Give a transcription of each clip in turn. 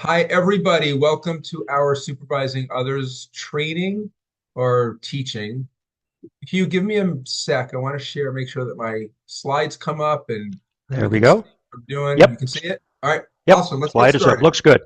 Hi, everybody. Welcome to our Supervising Others training or teaching. If you give me a sec, I want to share, make sure that my slides come up and There you we can see go. what I'm doing. You Yep. can see it? All right, Yep. awesome. Let's get Slide is up. started. Looks good.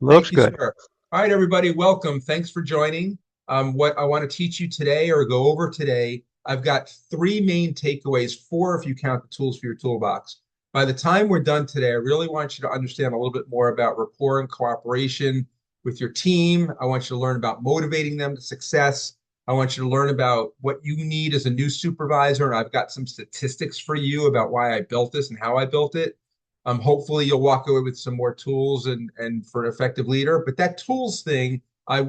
Looks Thank you, good. sir. All right, everybody, welcome. Thanks for joining. What I want to teach you today or go over today, I've got three main takeaways, four if you count the tools for your toolbox. By the time we're done today, I really want you to understand a little bit more about rapport and cooperation with your team. I want you to learn about motivating them to success. I want you to learn about what you need as a new supervisor. And I've got some statistics for you about why I built this and how I built it. Hopefully you'll walk away with some more tools and for an effective leader. But that tools thing, I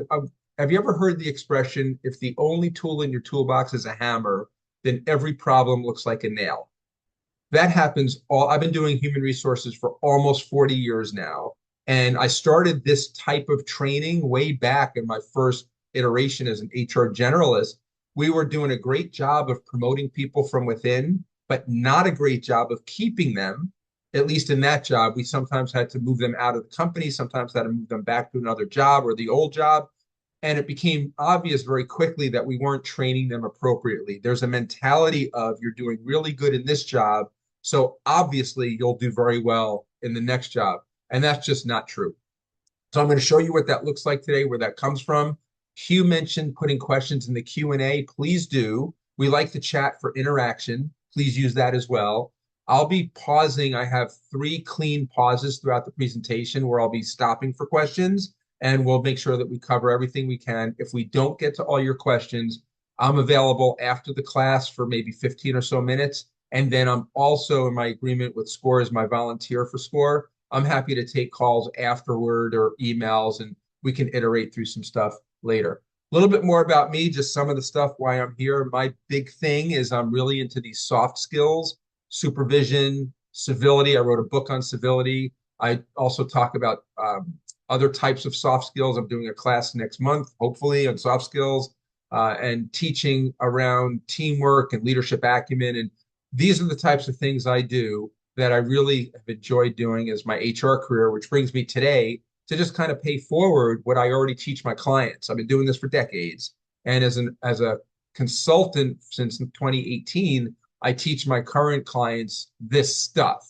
have you ever heard the expression, if the only tool in your toolbox is a hammer, then every problem looks like a nail? That happens all, I've been doing human resources for almost 40 years now. And I started this type of training way back in my first iteration as an HR generalist. We were doing a great job of promoting people from within, but not a great job of keeping them. At least in that job, we sometimes had to move them out of the company, sometimes had to move them back to another job or the old job. And it became obvious very quickly that we weren't training them appropriately. There's a mentality of you're doing really good in this job, so obviously you'll do very well in the next job. And that's just not true. So I'm going to show you what that looks like today, where that comes from. Hugh mentioned putting questions in the Q&A. Please do. We like the chat for interaction. Please use that as well. I'll be pausing. I have three clean pauses throughout the presentation where I'll be stopping for questions, and we'll make sure that we cover everything we can. If we don't get to all your questions, I'm available after the class for maybe 15 or so minutes. And then I'm also in my agreement with SCORE as my volunteer for SCORE. I'm happy to take calls afterward or emails, and we can iterate through some stuff later. A little bit more about me, just some of the stuff why I'm here. My big thing is I'm really into these soft skills, supervision, civility. I wrote a book on civility. I also talk about other types of soft skills. I'm doing a class next month, hopefully, on soft skills and teaching around teamwork and leadership acumen. And these are the types of things I do that I really have enjoyed doing as my HR career, which brings me today to just kind of pay forward what I already teach my clients. I've been doing this for decades. And as a consultant since 2018, I teach my current clients this stuff.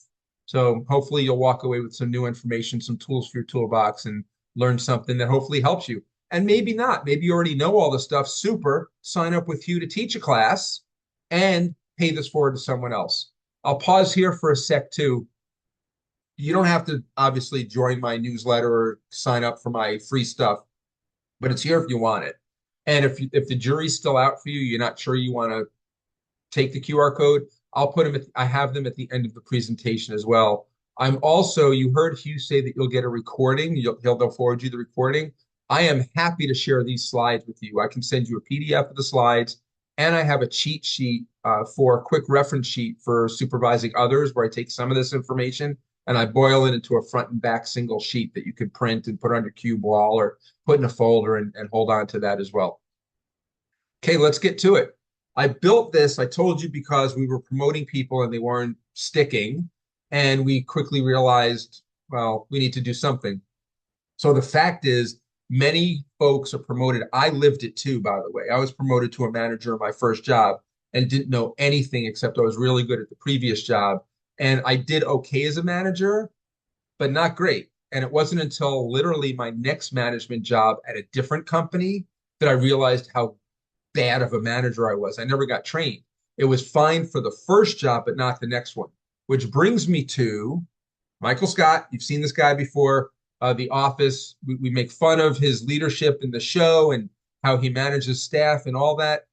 So hopefully you'll walk away with some new information, some tools for your toolbox, and learn something that hopefully helps you. And maybe not. Maybe you already know all the stuff. Super. Sign up with you to teach a class and pay this forward to someone else. I'll pause here for a sec too. You don't have to obviously join my newsletter or sign up for my free stuff, but it's here if you want it. And if the jury's still out for you, you're not sure you want to take the QR code, I'll put them I have them at the end of the presentation as well. I'm also, you heard Hugh say that you'll get a recording. They'll forward you the recording. I am happy to share these slides with you. I can send you a PDF of the slides, and I have a cheat sheet for a quick reference sheet for supervising others, where I take some of this information and I boil it into a front and back single sheet that you can print and put on your cube wall or put in a folder and hold on to that as well. Okay, let's get to it. I built this, I told you, because we were promoting people and they weren't sticking. And we quickly realized, well, we need to do something. So the fact is, many folks are promoted. I lived it too, by the way. I was promoted to a manager in my first job and didn't know anything except I was really good at the previous job. And I did okay as a manager, but not great. And it wasn't until literally my next management job at a different company that I realized how bad of a manager I was. I never got trained. It was fine for the first job, but not the next one, which brings me to Michael Scott. You've seen this guy before. The Office. We make fun of his leadership in the show and how he manages staff and all that.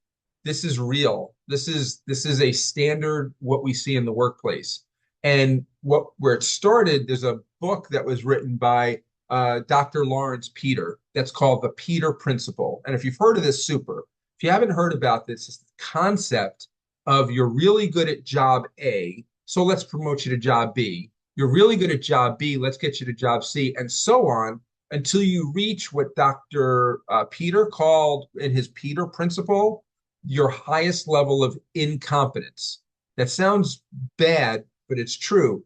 This is real. This is a standard what we see in the workplace. And where it started, there's a book that was written by Dr. Lawrence Peter that's called the Peter Principle. And if you've heard of this, super. If you haven't heard about this, it's the concept of you're really good at job A, so let's promote you to job B. You're really good at job B, let's get you to job C, and so on until you reach what Dr. Peter called in his Peter Principle your highest level of incompetence. That sounds bad, but it's true.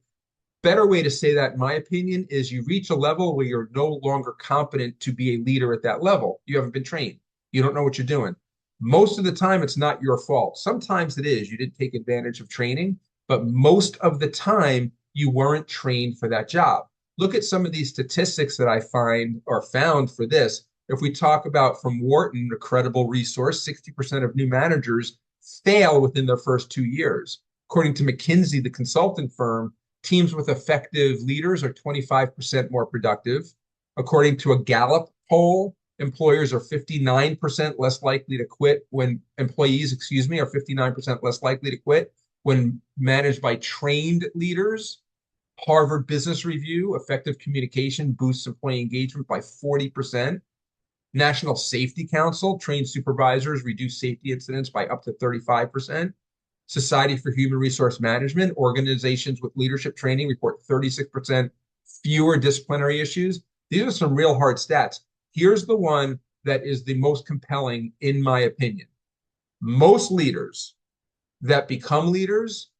Better way to say that, in my opinion, is you reach a level where you're no longer competent to be a leader at that level. You haven't been trained. You don't know what you're doing. Most of the time, it's not your fault. Sometimes it is. You didn't take advantage of training, but most of the time, you weren't trained for that job. Look at some of these statistics that I find or found for this. If we talk about from Wharton, a credible resource, 60% of new managers fail within their first 2 years. According to McKinsey, the consultant firm, teams with effective leaders are 25% more productive. According to a Gallup poll, employers are 59% less likely to quit when employees, are 59% less likely to quit when managed by trained leaders. Harvard Business Review, effective communication boosts employee engagement by 40%. National Safety Council, trained supervisors reduce safety incidents by up to 35%. Society for Human Resource Management, organizations with leadership training report 36% fewer disciplinary issues. These are some real hard stats. Here's the one that is the most compelling, in my opinion. Most leaders that become leaders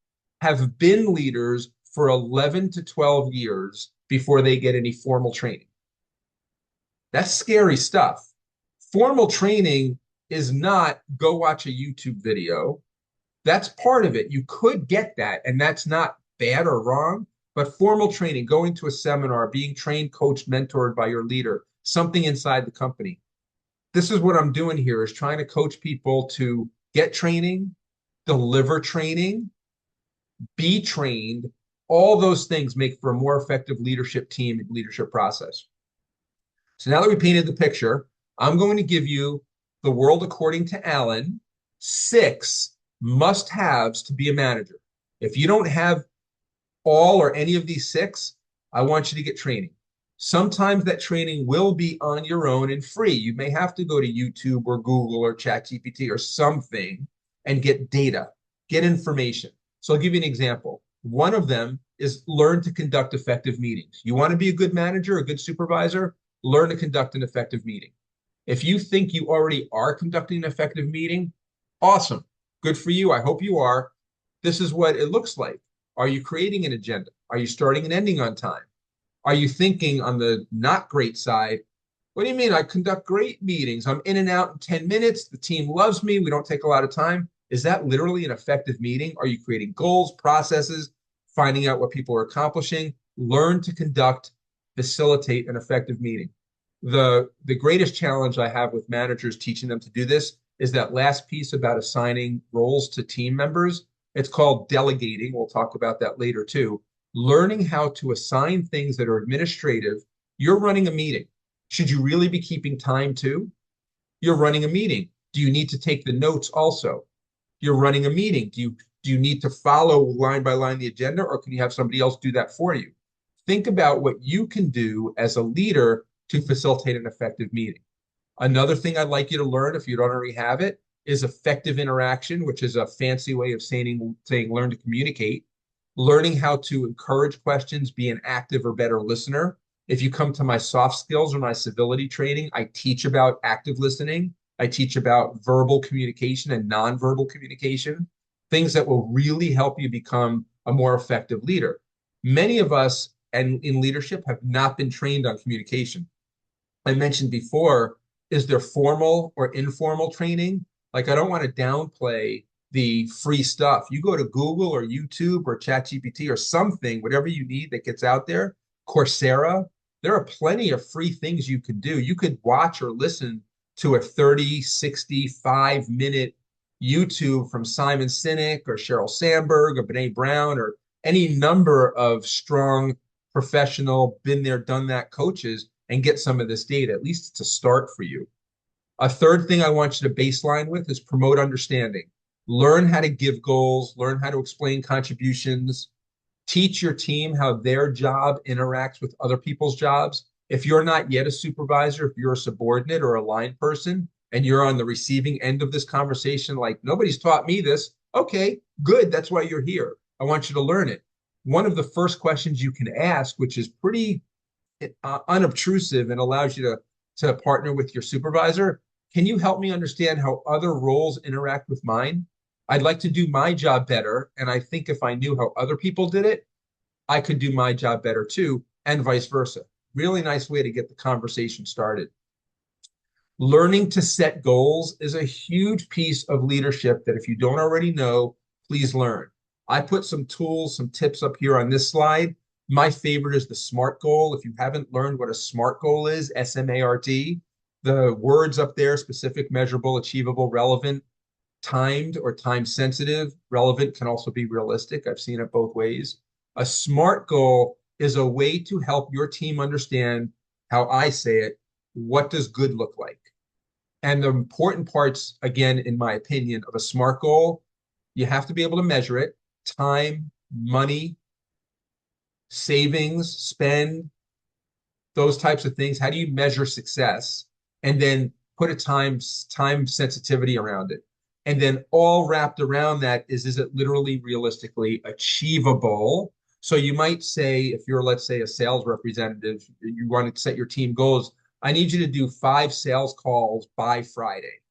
have been leaders for 11 to 12 years before they get any formal training. That's scary stuff. Formal training is not go watch a YouTube video. That's part of it. You could get that, and that's not bad or wrong, but formal training, going to a seminar, being trained, coached, mentored by your leader, something inside the company. This is what I'm doing here, is trying to coach people to get training, deliver training, be trained. All those things make for a more effective leadership team and leadership process. So now that we painted the picture, I'm going to give you the world according to Allen, 6 must-haves to be a manager. If you don't have all or any of these 6, I want you to get training. Sometimes that training will be on your own and free. You may have to go to YouTube or Google or ChatGPT or something and get data, get information. So I'll give you an example. One of them is learn to conduct effective meetings. You want to be a good manager, a good supervisor, learn to conduct an effective meeting. If you think you already are conducting an effective meeting, awesome. Good for you. I hope you are. This is what it looks like. Are you creating an agenda? Are you starting and ending on time? Are you thinking on the not great side? What do you mean? I conduct great meetings. I'm in and out in 10 minutes. The team loves me. We don't take a lot of time. Is that literally an effective meeting? Are you creating goals, processes, finding out what people are accomplishing? Learn to conduct, facilitate an effective meeting. The greatest challenge I have with managers teaching them to do this is that last piece about assigning roles to team members. It's called delegating. We'll talk about that later too. Learning how to assign things that are administrative. You're running a meeting. Should you really be keeping time too? You're running a meeting. Do you need to take the notes also? You're running a meeting. Do you need to follow line by line the agenda, or can you have somebody else do that for you? Think about what you can do as a leader to facilitate an effective meeting. Another thing I'd like you to learn, if you don't already have it, is effective interaction, which is a fancy way of saying learn to communicate. Learning how to encourage questions, be an active or better listener. If you come to my soft skills or my civility training, I teach about active listening. I teach about verbal communication and nonverbal communication, things that will really help you become a more effective leader. Many of us and in leadership have not been trained on communication. I mentioned before, is there formal or informal training? Like, I don't want to downplay the free stuff. You go to Google or YouTube or ChatGPT or something, whatever you need that gets out there, Coursera, there are plenty of free things you could do. You could watch or listen to a 30, 60, 5-minute YouTube from Simon Sinek or Sheryl Sandberg or Brene Brown or any number of strong professional, been there, done that coaches and get some of this data. At least it's a start for you. A third thing I want you to baseline with is promote understanding. Learn how to give goals, learn how to explain contributions, teach your team how their job interacts with other people's jobs. If you're not yet a supervisor, if you're a subordinate or a line person, and you're on the receiving end of this conversation, like, nobody's taught me this. Okay, good. That's why you're here. I want you to learn it. One of the first questions you can ask, which is pretty unobtrusive and allows you to partner with your supervisor, can you help me understand how other roles interact with mine? I'd like to do my job better. And I think if I knew how other people did it, I could do my job better too, and vice versa. Really nice way to get the conversation started. Learning to set goals is a huge piece of leadership that if you don't already know, please learn. I put some tools, some tips up here on this slide. My favorite is the SMART goal. If you haven't learned what a SMART goal is, SMART, the words up there, specific, measurable, achievable, relevant, timed or time sensitive. Relevant can also be realistic. I've seen it both ways. A SMART goal is a way to help your team understand how I say it. What does good look like? And the important parts, again, in my opinion, of a SMART goal, you have to be able to measure it: time, money, savings, spend, those types of things. How do you measure success? And then put a time sensitivity around it. And then all wrapped around that is it literally realistically achievable? So you might say, if you're, let's say, a sales representative, you want to set your team goals. I need you to do 5 sales calls by Friday.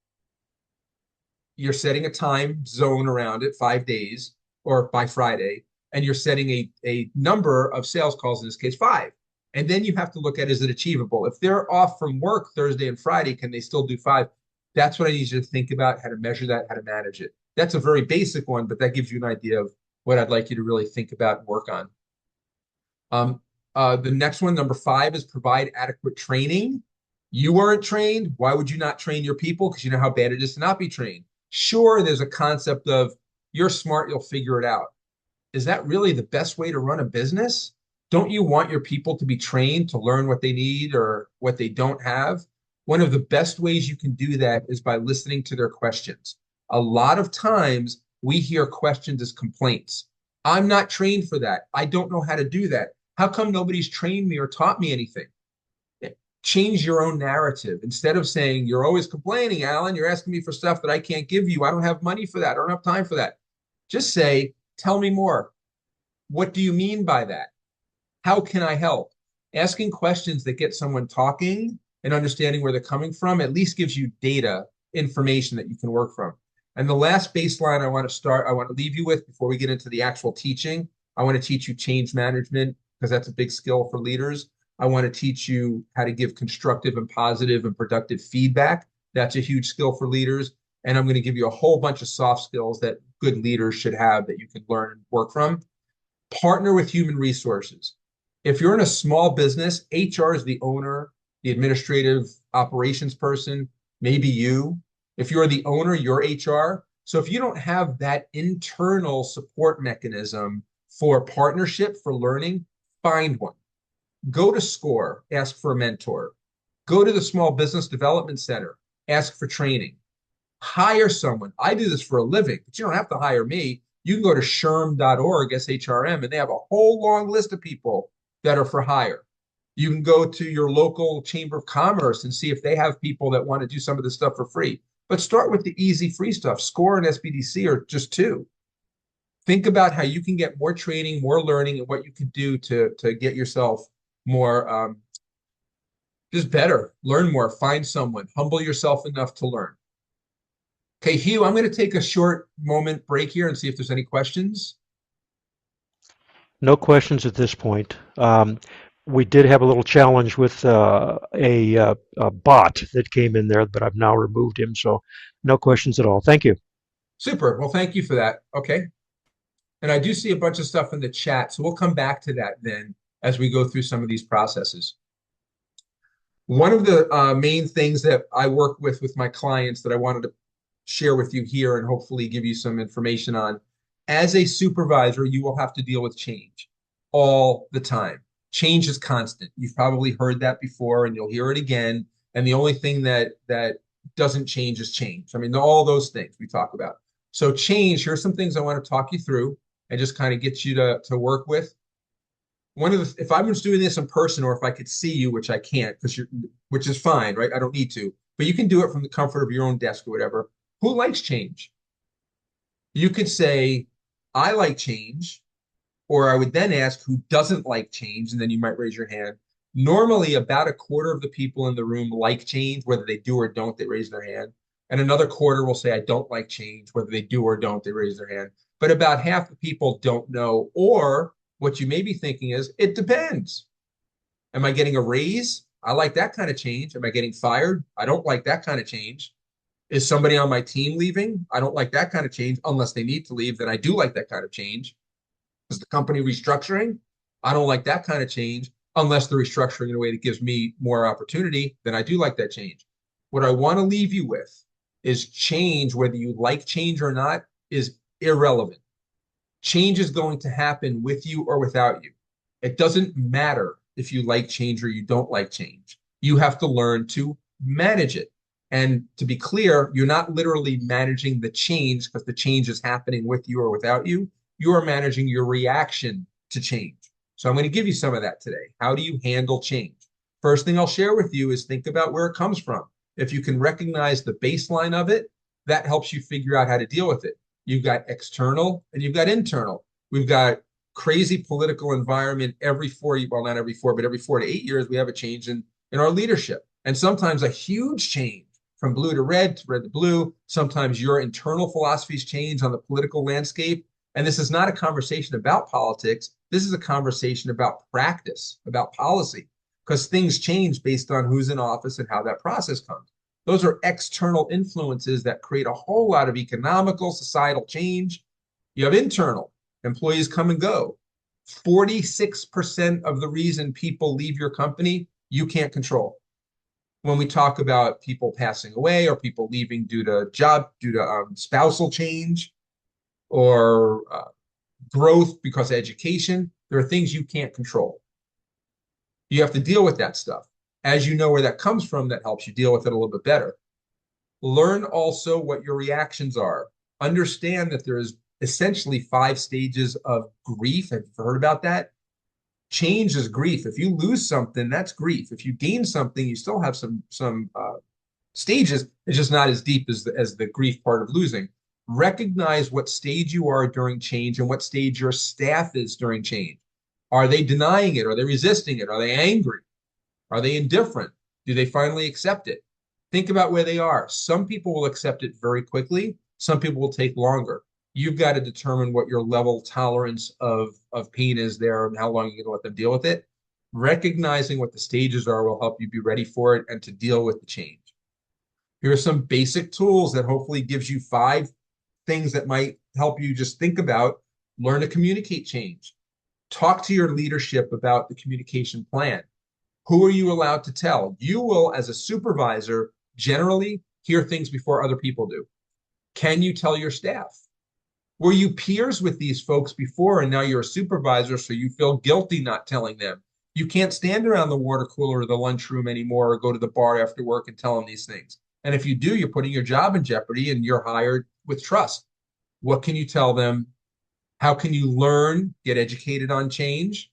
You're setting a time zone around it, 5 days or by Friday, and you're setting a number of sales calls, in this case, 5. And then you have to look at, is it achievable? If they're off from work Thursday and Friday, can they still do 5? That's what I need you to think about, how to measure that, how to manage it. That's a very basic one, but that gives you an idea of what I'd like you to really think about and work on. The next one, number 5, is provide adequate training. You weren't trained. Why would you not train your people? Because you know how bad it is to not be trained. Sure, there's a concept of you're smart, you'll figure it out. Is that really the best way to run a business? Don't you want your people to be trained to learn what they need or what they don't have? One of the best ways you can do that is by listening to their questions. A lot of times we hear questions as complaints. I'm not trained for that. I don't know how to do that. How come nobody's trained me or taught me anything? Change your own narrative. Instead of saying, you're always complaining, Alan, you're asking me for stuff that I can't give you. I don't have money for that. I don't have time for that. Just say, tell me more. What do you mean by that? How can I help? Asking questions that get someone talking and understanding where they're coming from at least gives you data, information that you can work from. And the last baseline I want to leave you with before we get into the actual teaching, I want to teach you change management because that's a big skill for leaders. I want to teach you how to give constructive and positive and productive feedback. That's a huge skill for leaders. And I'm going to give you a whole bunch of soft skills that good leaders should have that you can learn and work from. Partner with human resources. If you're in a small business, HR is the owner, the administrative operations person, maybe you. If you're the owner, you're HR. So if you don't have that internal support mechanism for partnership, for learning, find one. Go to SCORE, ask for a mentor. Go to the Small Business Development Center, ask for training. Hire someone. I do this for a living, but you don't have to hire me. You can go to shrm.org, SHRM, and they have a whole long list of people that are for hire. You can go to your local chamber of commerce and see if they have people that want to do some of this stuff for free. But start with the easy free stuff. SCORE and SBDC are just 2. Think about how you can get more training, more learning, and what you can do to get yourself more, just better, learn more, find someone, humble yourself enough to learn. Okay, Hugh, I'm going to take a short moment break here and see if there's any questions. No questions at this point. We did have a little challenge with a bot that came in there, but I've now removed him, so no questions at all. Thank you. Super. Well, thank you for that. Okay. And I do see a bunch of stuff in the chat, so we'll come back to that then as we go through some of these processes. One of the main things that I work with my clients that I wanted to share with you here and hopefully give you some information on. As a supervisor, you will have to deal with change all the time. Change is constant. You've probably heard that before and you'll hear it again. And the only thing that doesn't change is change. I mean, all those things we talk about. So change, here's some things I want to talk you through and just kind of get you to work with. If I was doing this in person or if I could see you, which I can't, which is fine, right? I don't need to, but you can do it from the comfort of your own desk or whatever. Who likes change? You could say, I like change, or I would then ask who doesn't like change, and then you might raise your hand. Normally, about a quarter of the people in the room like change, whether they do or don't, they raise their hand. And another quarter will say, I don't like change, whether they do or don't, they raise their hand. But about half the people don't know, or What you may be thinking is, it depends. Am I getting a raise? I like that kind of change. Am I getting fired? I don't like that kind of change. Is somebody on my team leaving? I don't like that kind of change unless they need to leave. Then I do like that kind of change. Is the company restructuring? I don't like that kind of change unless they're restructuring in a way that gives me more opportunity. Then I do like that change. What I want to leave you with is change, whether you like change or not, is irrelevant. Change is going to happen with you or without you. It doesn't matter if you like change or you don't like change. You have to learn to manage it. And to be clear, you're not literally managing the change because the change is happening with you or without you. You are managing your reaction to change. So I'm going to give you some of that today. How do you handle change? First thing I'll share with you is think about where it comes from. If you can recognize the baseline of it, that helps you figure out how to deal with it. You've got external and you've got internal. We've got crazy political environment every 4, well, not every 4, but every 4 to 8 years, we have a change in our leadership. And sometimes a huge change from blue to red to blue. Sometimes your internal philosophies change on the political landscape. And this is not a conversation about politics. This is a conversation about practice, about policy, because things change based on who's in office and how that process comes. Those are external influences that create a whole lot of economical, societal change. You have internal. Employees come and go. 46% of the reason people leave your company, you can't control. When we talk about people passing away or people leaving due to spousal change or growth because of education, there are things you can't control. You have to deal with that stuff. As you know where that comes from, that helps you deal with it a little bit better. Learn also what your reactions are. Understand that there is essentially 5 stages of grief. Have you heard about that? Change is grief. If you lose something, that's grief. If you gain something, you still have some stages. It's just not as deep as the grief part of losing. Recognize what stage you are during change and what stage your staff is during change. Are they denying it? Are they resisting it? Are they angry? Are they indifferent? Do they finally accept it? Think about where they are. Some people will accept it very quickly. Some people will take longer. You've got to determine what your level tolerance of pain is there and how long you're going to let them deal with it. Recognizing what the stages are will help you be ready for it and to deal with the change. Here are some basic tools that hopefully gives you 5 things that might help you just think about. Learn to communicate change. Talk to your leadership about the communication plan. Who are you allowed to tell? You will, as a supervisor, generally hear things before other people do. Can you tell your staff? Were you peers with these folks before and now you're a supervisor, so you feel guilty not telling them? You can't stand around the water cooler or the lunchroom anymore or go to the bar after work and tell them these things. And if you do, you're putting your job in jeopardy and you're hired with trust. What can you tell them? How can you learn, get educated on change,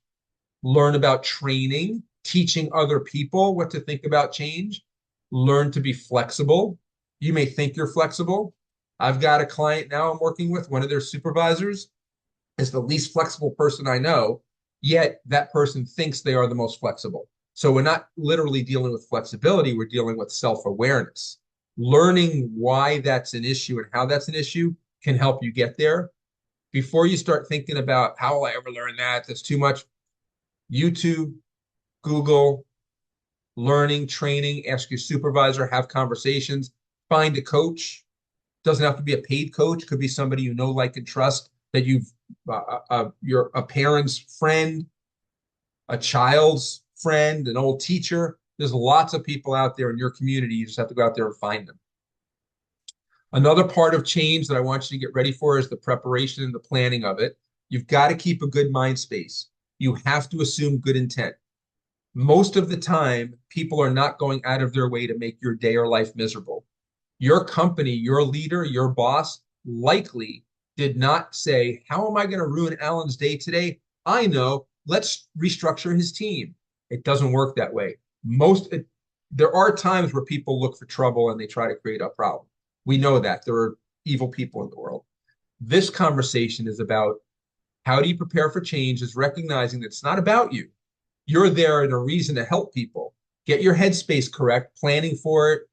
learn about training, teaching other people what to think about change, learn to be flexible. You may think you're flexible. I've got a client now I'm working with, one of their supervisors is the least flexible person I know, yet that person thinks they are the most flexible. So we're not literally dealing with flexibility, we're dealing with self-awareness. Learning why that's an issue and how that's an issue can help you get there. Before you start thinking about how will I ever learn that, that's too much. YouTube, Google, learning, training, ask your supervisor, have conversations, find a coach. Doesn't have to be a paid coach. Could be somebody you know, like, and trust that you're a parent's friend, a child's friend, an old teacher. There's lots of people out there in your community. You just have to go out there and find them. Another part of change that I want you to get ready for is the preparation and the planning of it. You've got to keep a good mind space. You have to assume good intent. Most of the time, people are not going out of their way to make your day or life miserable. Your company, your leader, your boss likely did not say, how am I going to ruin Alan's day today? I know, let's restructure his team. It doesn't work that way. There are times where people look for trouble and they try to create a problem. We know that there are evil people in the world. This conversation is about how do you prepare for change, is recognizing that it's not about you. You're there in a reason to help people. Get your headspace correct, planning for it,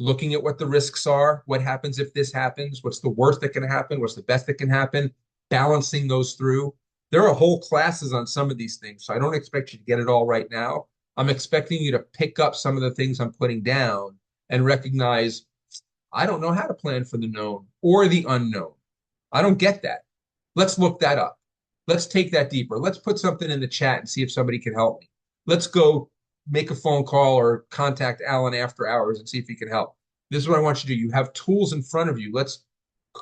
looking at what the risks are, what happens if this happens, what's the worst that can happen, what's the best that can happen, balancing those through. There are whole classes on some of these things, so I don't expect you to get it all right now. I'm expecting you to pick up some of the things I'm putting down and recognize I don't know how to plan for the known or the unknown. I don't get that. Let's look that up. Let's take that deeper. Let's put something in the chat and see if somebody can help me. Let's go make a phone call or contact Alan after hours and see if he can help. This is what I want you to do. You have tools in front of you. Let's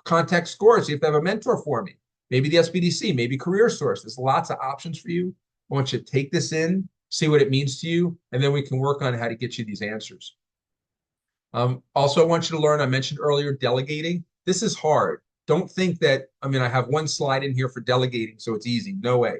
contact SCORE, see if they have a mentor for me. Maybe the SBDC, maybe Career Source. There's lots of options for you. I want you to take this in, see what it means to you, and then we can work on how to get you these answers. Also, I want you to learn, I mentioned earlier, delegating. This is hard. Don't think that, I mean, I have one slide in here for delegating, so it's easy. No way.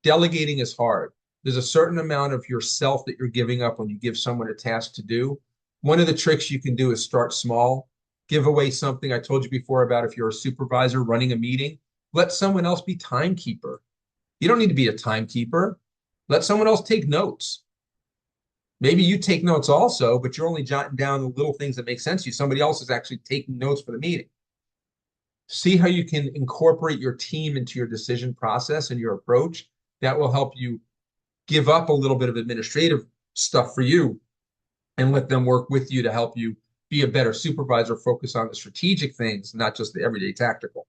Delegating is hard. There's a certain amount of yourself that you're giving up when you give someone a task to do. One of the tricks you can do is start small. Give away something I told you before about if you're a supervisor running a meeting. Let someone else be timekeeper. You don't need to be a timekeeper. Let someone else take notes. Maybe you take notes also, but you're only jotting down the little things that make sense to you. Somebody else is actually taking notes for the meeting. See how you can incorporate your team into your decision process and your approach. That will help you give up a little bit of administrative stuff for you and let them work with you to help you be a better supervisor, focus on the strategic things, not just the everyday tactical.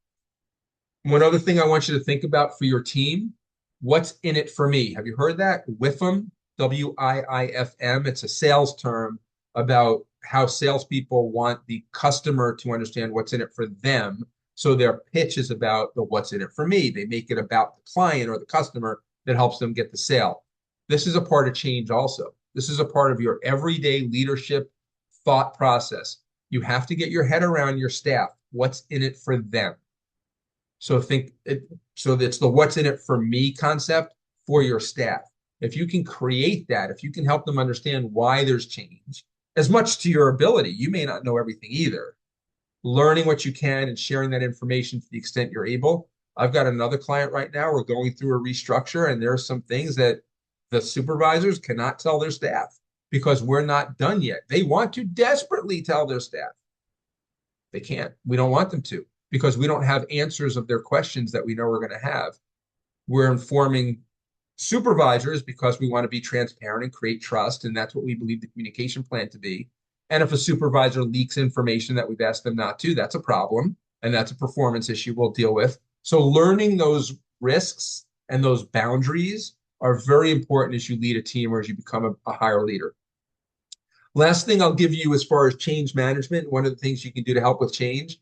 One other thing I want you to think about for your team, what's in it for me? Have you heard that? WIFM, WIIFM. It's a sales term about how salespeople want the customer to understand what's in it for them. So their pitch is about the what's in it for me. They make it about the client or the customer that helps them get the sale. This is a part of change also. This is a part of your everyday leadership thought process. You have to get your head around your staff. What's in it for them? So it's the what's in it for me concept for your staff. If you can create that, if you can help them understand why there's change, as much to your ability, you may not know everything either. Learning what you can and sharing that information to the extent you're able. I've got another client right now. We're going through a restructure, and there are some things that the supervisors cannot tell their staff because we're not done yet. They want to desperately tell their staff. They can't. We don't want them to because we don't have answers of their questions that we know we're going to have. We're informing supervisors because we want to be transparent and create trust, and that's what we believe the communication plan to be. And if a supervisor leaks information that we've asked them not to, that's a problem, and that's a performance issue we'll deal with. So learning those risks and those boundaries are very important as you lead a team or as you become a higher leader. Last thing I'll give you as far as change management, one of the things you can do to help with change.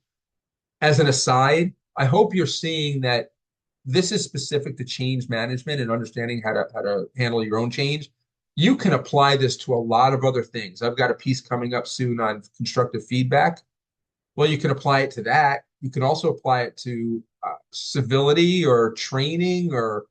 As an aside, I hope you're seeing that this is specific to change management and understanding how to handle your own change. You can apply this to a lot of other things. I've got a piece coming up soon on constructive feedback. Well, you can apply it to that. You can also apply it to civility or training or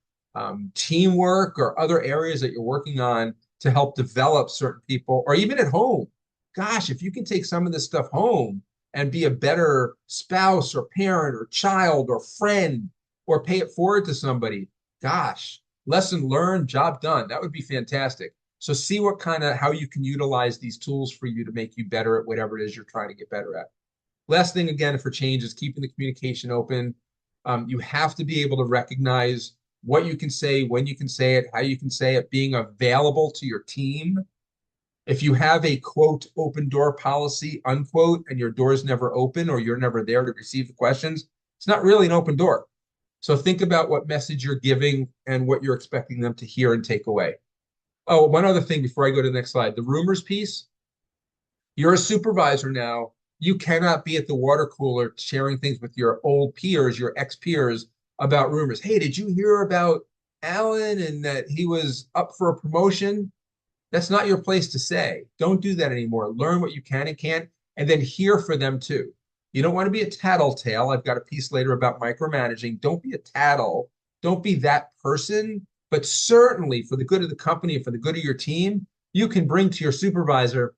teamwork or other areas that you're working on to help develop certain people, or even at home. Gosh, if you can take some of this stuff home and be a better spouse or parent or child or friend or pay it forward to somebody, gosh, lesson learned, job done. That would be fantastic. So see what how you can utilize these tools for you to make you better at whatever it is you're trying to get better at. Last thing, again, for change is keeping the communication open. You have to be able to recognize what you can say, when you can say it, how you can say it, being available to your team. If you have a quote open door policy, unquote, and your door's never open or you're never there to receive the questions, it's not really an open door. So think about what message you're giving and what you're expecting them to hear and take away. Oh, one other thing before I go to the next slide, the rumors piece. You're a supervisor now. You cannot be at the water cooler sharing things with your old peers, your ex-peers about rumors. Hey, did you hear about Alan and that he was up for a promotion? That's not your place to say. Don't do that anymore. Learn what you can and can't, and then hear for them too. You don't want to be a tattletale. I've got a piece later about micromanaging. Don't be a tattle. Don't be that person. But certainly for the good of the company and for the good of your team, you can bring to your supervisor,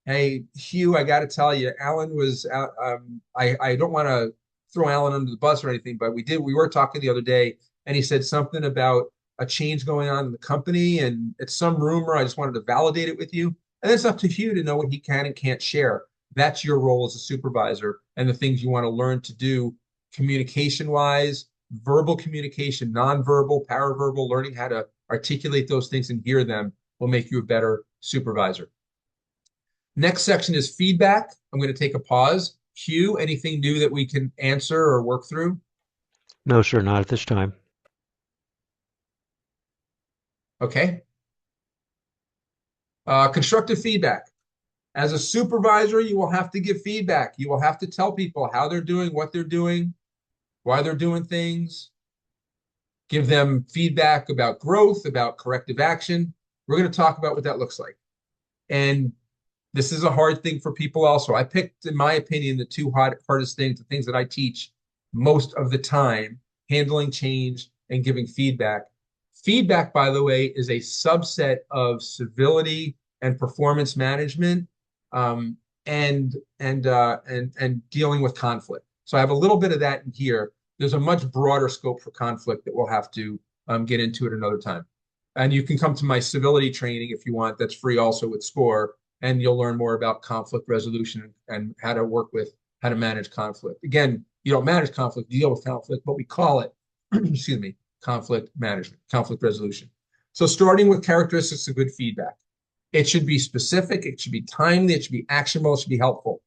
hey, Hugh, I got to tell you, Alan was, I don't want to throw Alan under the bus or anything, but we were talking the other day, and he said something about a change going on in the company, and it's some rumor. I just wanted to validate it with you. And it's up to Hugh to know what he can and can't share. That's your role as a supervisor and the things you want to learn to do communication-wise verbal communication, nonverbal, paraverbal, learning how to articulate those things and hear them will make you a better supervisor. Next section is feedback. I'm going to take a pause. Hugh, anything new that we can answer or work through? No, sir, not at this time. Okay. Constructive feedback. As a supervisor, you will have to give feedback. You will have to tell people how they're doing, what they're doing, why they're doing things. Give them feedback about growth, about corrective action. We're going to talk about what that looks like. And this is a hard thing for people also. I picked, in my opinion, the two hardest things, the things that I teach most of the time, handling change and giving feedback. Feedback, by the way, is a subset of civility and performance management, and dealing with conflict. So I have a little bit of that in here. There's a much broader scope for conflict that we'll have to get into at another time. And you can come to my civility training if you want. That's free also with SCORE, and you'll learn more about conflict resolution and how to work with, how to manage conflict. Again, you don't manage conflict, you deal with conflict, but we call it, excuse me, conflict management, conflict resolution. So starting with characteristics of good feedback. It should be specific, it should be timely, it should be actionable, it should be helpful.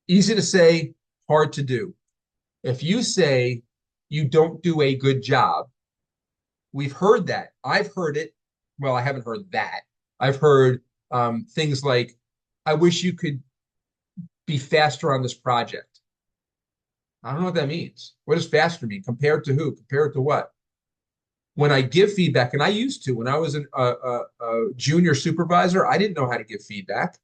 Easy to say, hard to do. If you say you don't do a good job, we've heard that. I've heard it. Well, I haven't heard that. I've heard things like, I wish you could be faster on this project. I don't know what that means. What does faster mean? Compared to who? Compared to what? When I give feedback, and I used to, when I was a junior supervisor, I didn't know how to give feedback.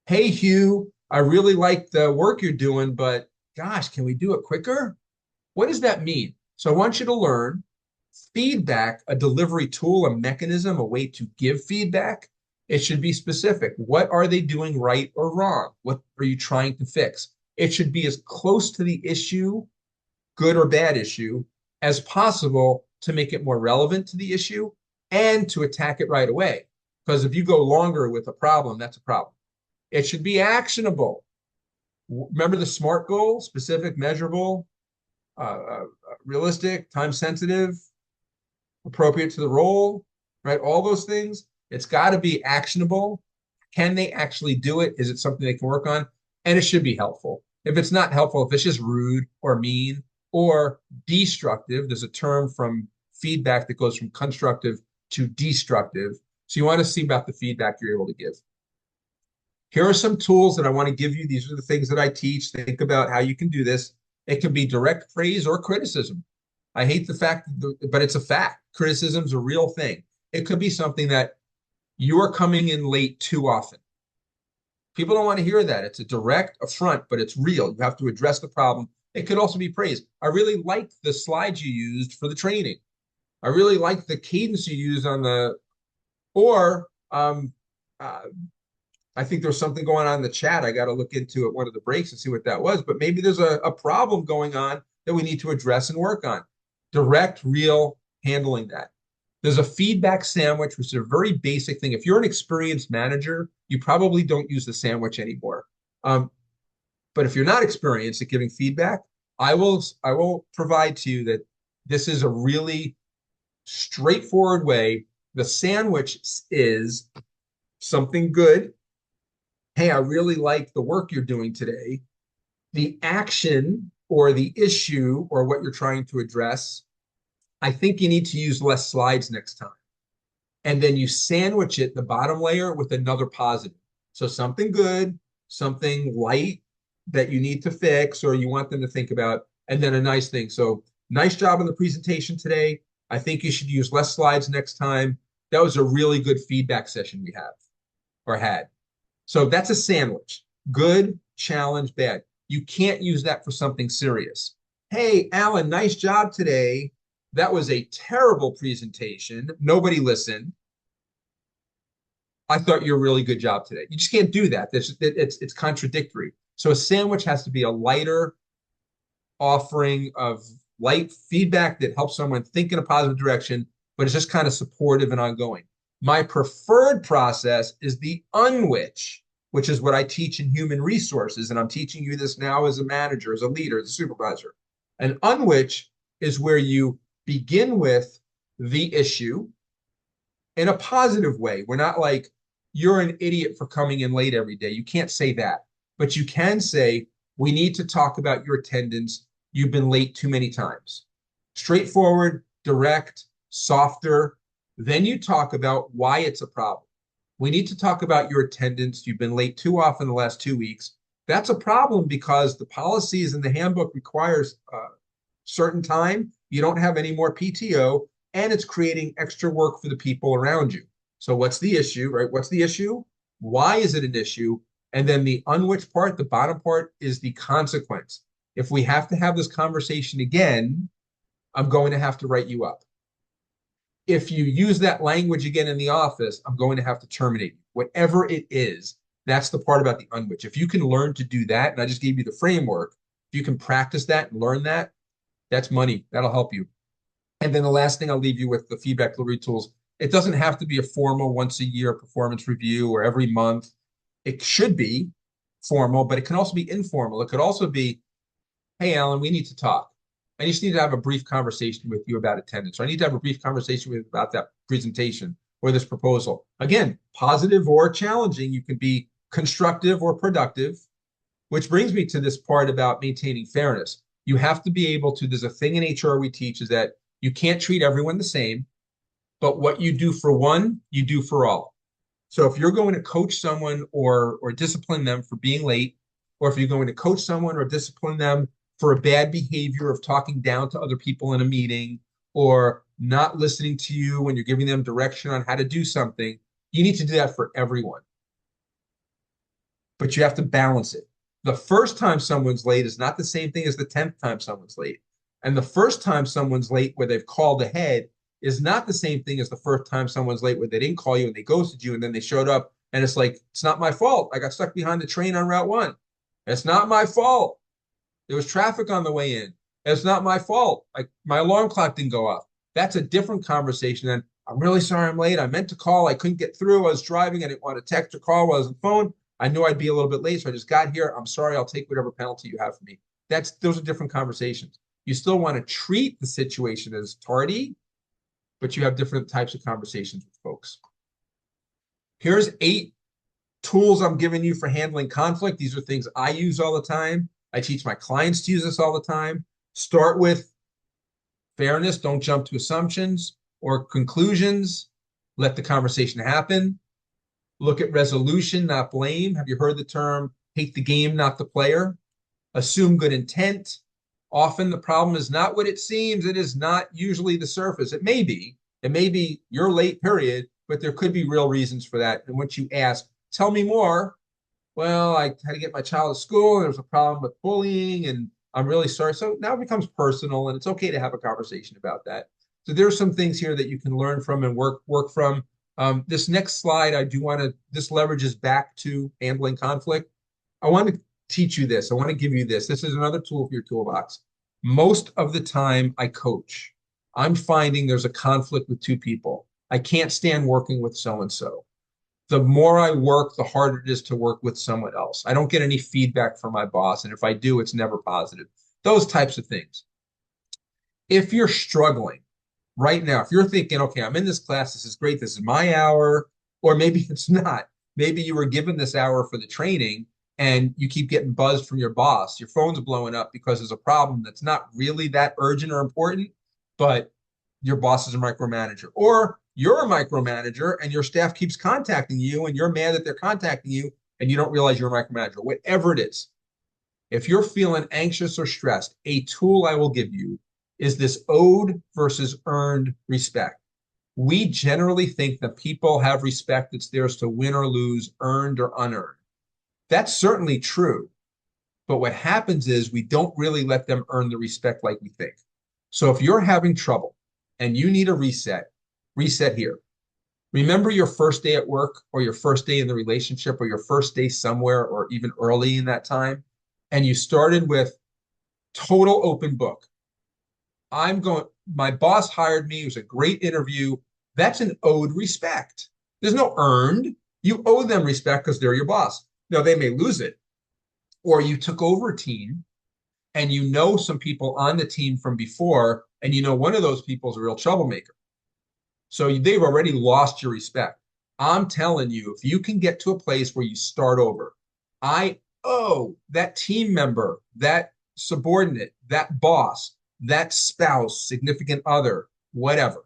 Hey, Hugh, I really like the work you're doing, but gosh, can we do it quicker? What does that mean? So I want you to learn feedback, a delivery tool, a mechanism, a way to give feedback. It should be specific. What are they doing right or wrong? What are you trying to fix? It should be as close to the issue, good or bad issue, as possible to make it more relevant to the issue and to attack it right away. Because if you go longer with a problem, that's a problem. It should be actionable. Remember the SMART goal: specific, measurable, realistic, time sensitive, appropriate to the role, right? All those things. It's got to be actionable. Can they actually do it? Is it something they can work on? And it should be helpful. If it's not helpful, if it's just rude or mean or destructive, there's a term from feedback that goes from constructive to destructive. So you want to see about the feedback you're able to give. Here are some tools that I want to give you. These are the things that I teach. Think about how you can do this. It can be direct praise or criticism. I hate the fact, but it's a fact. Criticism's a real thing. It could be something that you are coming in late too often. People don't want to hear that. It's a direct affront, but it's real. You have to address the problem. It could also be praise. I really liked the slides you used for the training. I really liked the cadence you used on the, or I think there's something going on in the chat. I got to look into it one of the breaks and see what that was. But maybe there's a problem going on that we need to address and work on. Direct, real, handling that. There's a feedback sandwich, which is a very basic thing. If you're an experienced manager, you probably don't use the sandwich anymore. But if you're not experienced at giving feedback, I will provide to you that this is a really straightforward way. The sandwich is something good. Hey, I really like the work you're doing today. The action or the issue or what you're trying to address, I think you need to use less slides next time. And then you sandwich it, the bottom layer, with another positive. So something good, something light that you need to fix or you want them to think about, and then a nice thing. So nice job on the presentation today. I think you should use less slides next time. That was a really good feedback session we have or had. So that's a sandwich. Good, challenge, bad. You can't use that for something serious. Hey, Alan, nice job today. That was a terrible presentation. Nobody listened. I thought you were a really good job today. You just can't do that. It's contradictory. So a sandwich has to be a lighter offering of light feedback that helps someone think in a positive direction, but it's just kind of supportive and ongoing. My preferred process is the unwich, which is what I teach in human resources. And I'm teaching you this now as a manager, as a leader, as a supervisor. An unwhich is where you begin with the issue in a positive way. We're not like, you're an idiot for coming in late every day. You can't say that. But you can say, we need to talk about your attendance. You've been late too many times. Straightforward, direct, softer. Then you talk about why it's a problem. We need to talk about your attendance. You've been late too often the last 2 weeks. That's a problem because the policies in the handbook requires certain time. You don't have any more PTO, and it's creating extra work for the people around you. So what's the issue, right? What's the issue? Why is it an issue? And then the unwhich part, the bottom part, is the consequence. If we have to have this conversation again, I'm going to have to write you up. If you use that language again in the office, I'm going to have to terminate you. Whatever it is, that's the part about the unwhich. If you can learn to do that, and I just gave you the framework, if you can practice that and learn that, that's money. That'll help you. And then the last thing I'll leave you with the feedback delivery tools. It doesn't have to be a formal once a year performance review or every month. It should be formal, but it can also be informal. It could also be, hey, Alan, we need to talk. I just need to have a brief conversation with you about attendance. Or I need to have a brief conversation with you about that presentation or this proposal. Again, positive or challenging. You can be constructive or productive, which brings me to this part about maintaining fairness. You have to be able to, there's a thing in HR we teach is that you can't treat everyone the same, but what you do for one, you do for all. So if you're going to coach someone or discipline them for being late, or if you're going to coach someone or discipline them for a bad behavior of talking down to other people in a meeting or not listening to you when you're giving them direction on how to do something, you need to do that for everyone. But you have to balance it. The first time someone's late is not the same thing as the 10th time someone's late. And the first time someone's late where they've called ahead is not the same thing as the first time someone's late where they didn't call you and they ghosted you and then they showed up and it's like, it's not my fault. I got stuck behind the train on Route 1. It's not my fault. There was traffic on the way in. It's not my fault. Like my alarm clock didn't go off. That's a different conversation than, I'm really sorry I'm late. I meant to call. I couldn't get through. I was driving. I didn't want to text or call while I was on the phone. I knew I'd be a little bit late, so I just got here. I'm sorry. I'll take whatever penalty you have for me. Those are different conversations. You still want to treat the situation as tardy, but you have different types of conversations with folks. Here's 8 tools I'm giving you for handling conflict. These are things I use all the time. I teach my clients to use this all the time. Start with fairness. Don't jump to assumptions or conclusions. Let the conversation happen. Look at resolution, not blame. Have you heard the term, hate the game, not the player? Assume good intent. Often the problem is not what it seems. It is not usually the surface. It may be you're late, period, but there could be real reasons for that. And once you ask, tell me more. Well, I had to get my child to school. And there was a problem with bullying and I'm really sorry. So now it becomes personal and it's okay to have a conversation about that. So there's some things here that you can learn from and work from. This next slide, this leverages back to handling conflict. I want to teach you this. I want to give you this. This is another tool for your toolbox. Most of the time I coach, I'm finding there's a conflict with 2 people. I can't stand working with so-and-so. The more I work, the harder it is to work with someone else. I don't get any feedback from my boss. And if I do, it's never positive. Those types of things. If you're struggling right now, if you're thinking, okay, I'm in this class, this is great, this is my hour, or maybe it's not. Maybe you were given this hour for the training and you keep getting buzzed from your boss. Your phone's blowing up because there's a problem that's not really that urgent or important, but your boss is a micromanager. Or you're a micromanager and your staff keeps contacting you and you're mad that they're contacting you and you don't realize you're a micromanager. Whatever it is, if you're feeling anxious or stressed, a tool I will give you is this owed versus earned respect. We generally think that people have respect that's theirs to win or lose, earned or unearned. That's certainly true. But what happens is we don't really let them earn the respect like we think. So if you're having trouble and you need a reset here. Remember your first day at work or your first day in the relationship or your first day somewhere or even early in that time. And you started with total open book. My boss hired me. It was a great interview. That's an owed respect. There's no earned. You owe them respect because they're your boss. Now, they may lose it. Or you took over a team and you know some people on the team from before, and you know one of those people is a real troublemaker. So they've already lost your respect. I'm telling you, if you can get to a place where you start over, I owe that team member, that subordinate, that boss, that spouse, significant other, whatever.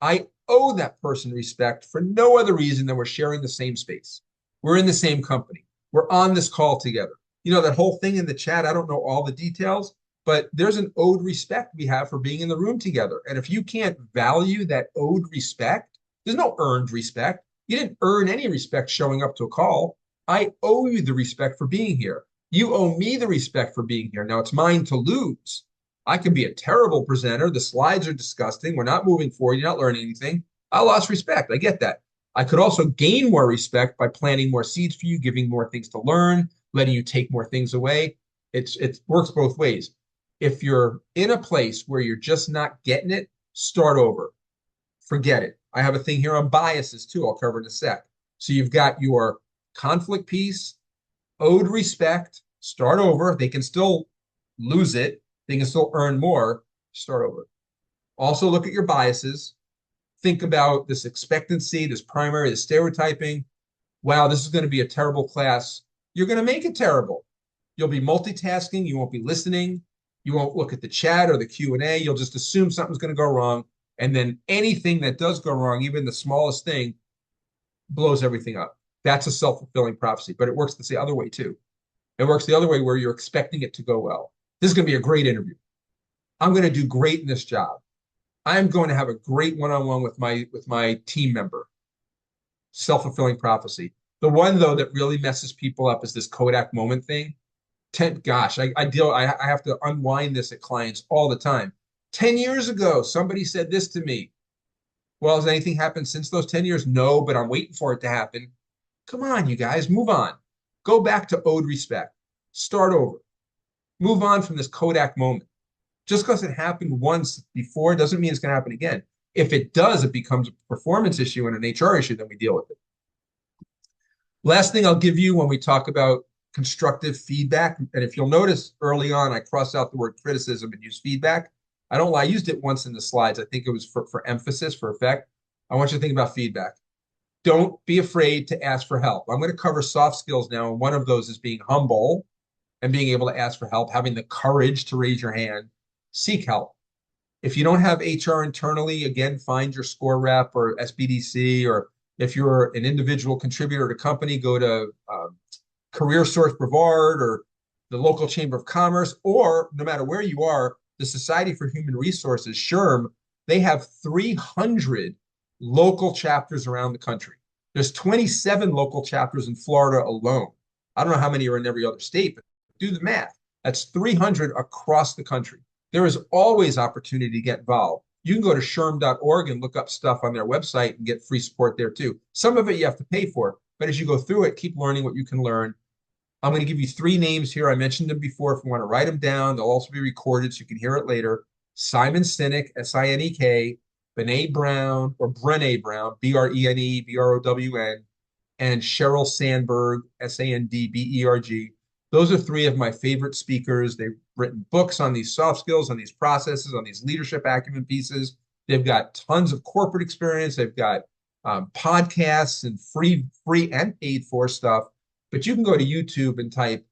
I owe that person respect for no other reason than we're sharing the same space. We're in the same company. We're on this call together. You know, that whole thing in the chat, I don't know all the details, but there's an owed respect we have for being in the room together. And if you can't value that owed respect, there's no earned respect. You didn't earn any respect showing up to a call. I owe you the respect for being here. You owe me the respect for being here. Now it's mine to lose. I can be a terrible presenter. The slides are disgusting. We're not moving forward. You're not learning anything. I lost respect. I get that. I could also gain more respect by planting more seeds for you, giving more things to learn, letting you take more things away. It works both ways. If you're in a place where you're just not getting it, start over. Forget it. I have a thing here on biases too. I'll cover in a sec. So you've got your conflict piece, owed respect, start over. They can still lose it. They can still earn more, start over. Also look at your biases. Think about this expectancy, this primary, this stereotyping. Wow, this is going to be a terrible class. You're going to make it terrible. You'll be multitasking. You won't be listening. You won't look at the chat or the Q&A. You'll just assume something's going to go wrong. And then anything that does go wrong, even the smallest thing, blows everything up. That's a self-fulfilling prophecy, but it works the other way too. It works the other way where you're expecting it to go well. This is going to be a great interview. I'm going to do great in this job. I'm going to have a great one-on-one with my team member. Self-fulfilling prophecy. The one though that really messes people up is this Kodak moment thing. Gosh, I have to unwind this at clients all the time. 10 years ago, somebody said this to me. Well, has anything happened since those 10 years? No, but I'm waiting for it to happen. Come on, you guys, move on. Go back to owed respect. Start over. Move on from this Kodak moment. Just because it happened once before doesn't mean it's going to happen again. If it does, it becomes a performance issue and an HR issue, then we deal with it. Last thing I'll give you when we talk about constructive feedback, and if you'll notice early on, I crossed out the word criticism and use feedback. I don't lie. I used it once in the slides. I think it was for emphasis, for effect. I want you to think about feedback. Don't be afraid to ask for help. I'm going to cover soft skills now, and one of those is being humble and being able to ask for help, having the courage to raise your hand, seek help. If you don't have HR internally, again, find your SCORE rep or SBDC, or if you're an individual contributor to company, go to Career Source Brevard or the local Chamber of Commerce, or no matter where you are, the Society for Human Resources, SHRM, they have 300 local chapters around the country. There's 27 local chapters in Florida alone. I don't know how many are in every other state, but do the math. That's 300 across the country. There is always opportunity to get involved. You can go to shrm.org and look up stuff on their website and get free support there too. Some of it you have to pay for, but as you go through it, keep learning what you can learn. I'm going to give you 3 names here. I mentioned them before. If you want to write them down, they'll also be recorded so you can hear it later. Simon Sinek, S-I-N-E-K, Brene Brown, or Brene Brown, B-R-E-N-E, B-R-O-W-N, and Sheryl Sandberg, S-A-N-D-B-E-R-G. Those are 3 of my favorite speakers. They've written books on these soft skills, on these processes, on these leadership acumen pieces. They've got tons of corporate experience. They've got podcasts and free and paid for stuff. But you can go to YouTube and type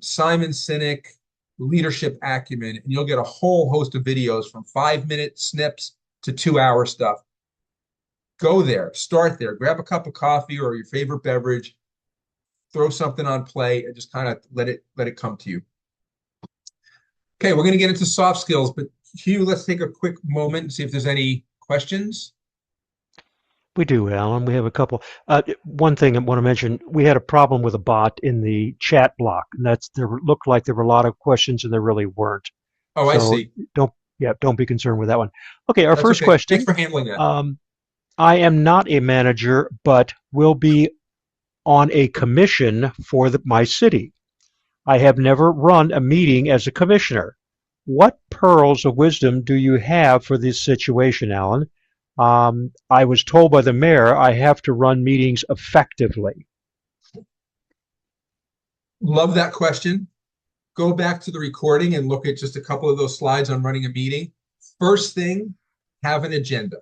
Simon Sinek leadership acumen, and you'll get a whole host of videos from 5-minute snips to 2-hour stuff. Go there, start there, grab a cup of coffee or your favorite beverage, throw something on play, and just kind of let it come to you. Okay, we're going to get into soft skills, but Hugh, let's take a quick moment and see if there's any questions. We do, Alan. We have a couple. One thing I want to mention, we had a problem with a bot in the chat block, and there looked like there were a lot of questions, and there really weren't. Oh, I see. Don't be concerned with that one. Okay, our first okay. question. Thanks for handling that. I am not a manager, but will be on a commission for my city. I have never run a meeting as a commissioner. What pearls of wisdom do you have for this situation, Alan? I was told by the mayor I have to run meetings effectively. Love that question. go back to the recording and look at just a couple of those slides on running a meeting. First thing, have an agenda.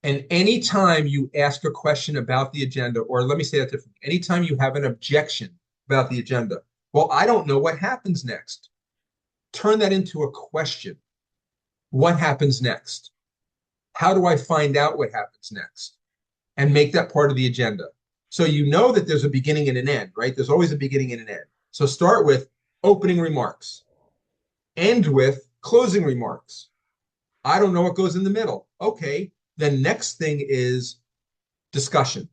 And anytime you ask a question about the agenda, or let me say that differently, anytime you have an objection about the agenda, well, I don't know what happens next. Turn that into a question. What happens next? How do I find out what happens next? And make that part of the agenda. So you know that there's a beginning and an end, right? There's always a beginning and an end. So start with opening remarks, end with closing remarks. I don't know what goes in the middle. Okay, the next thing is discussion,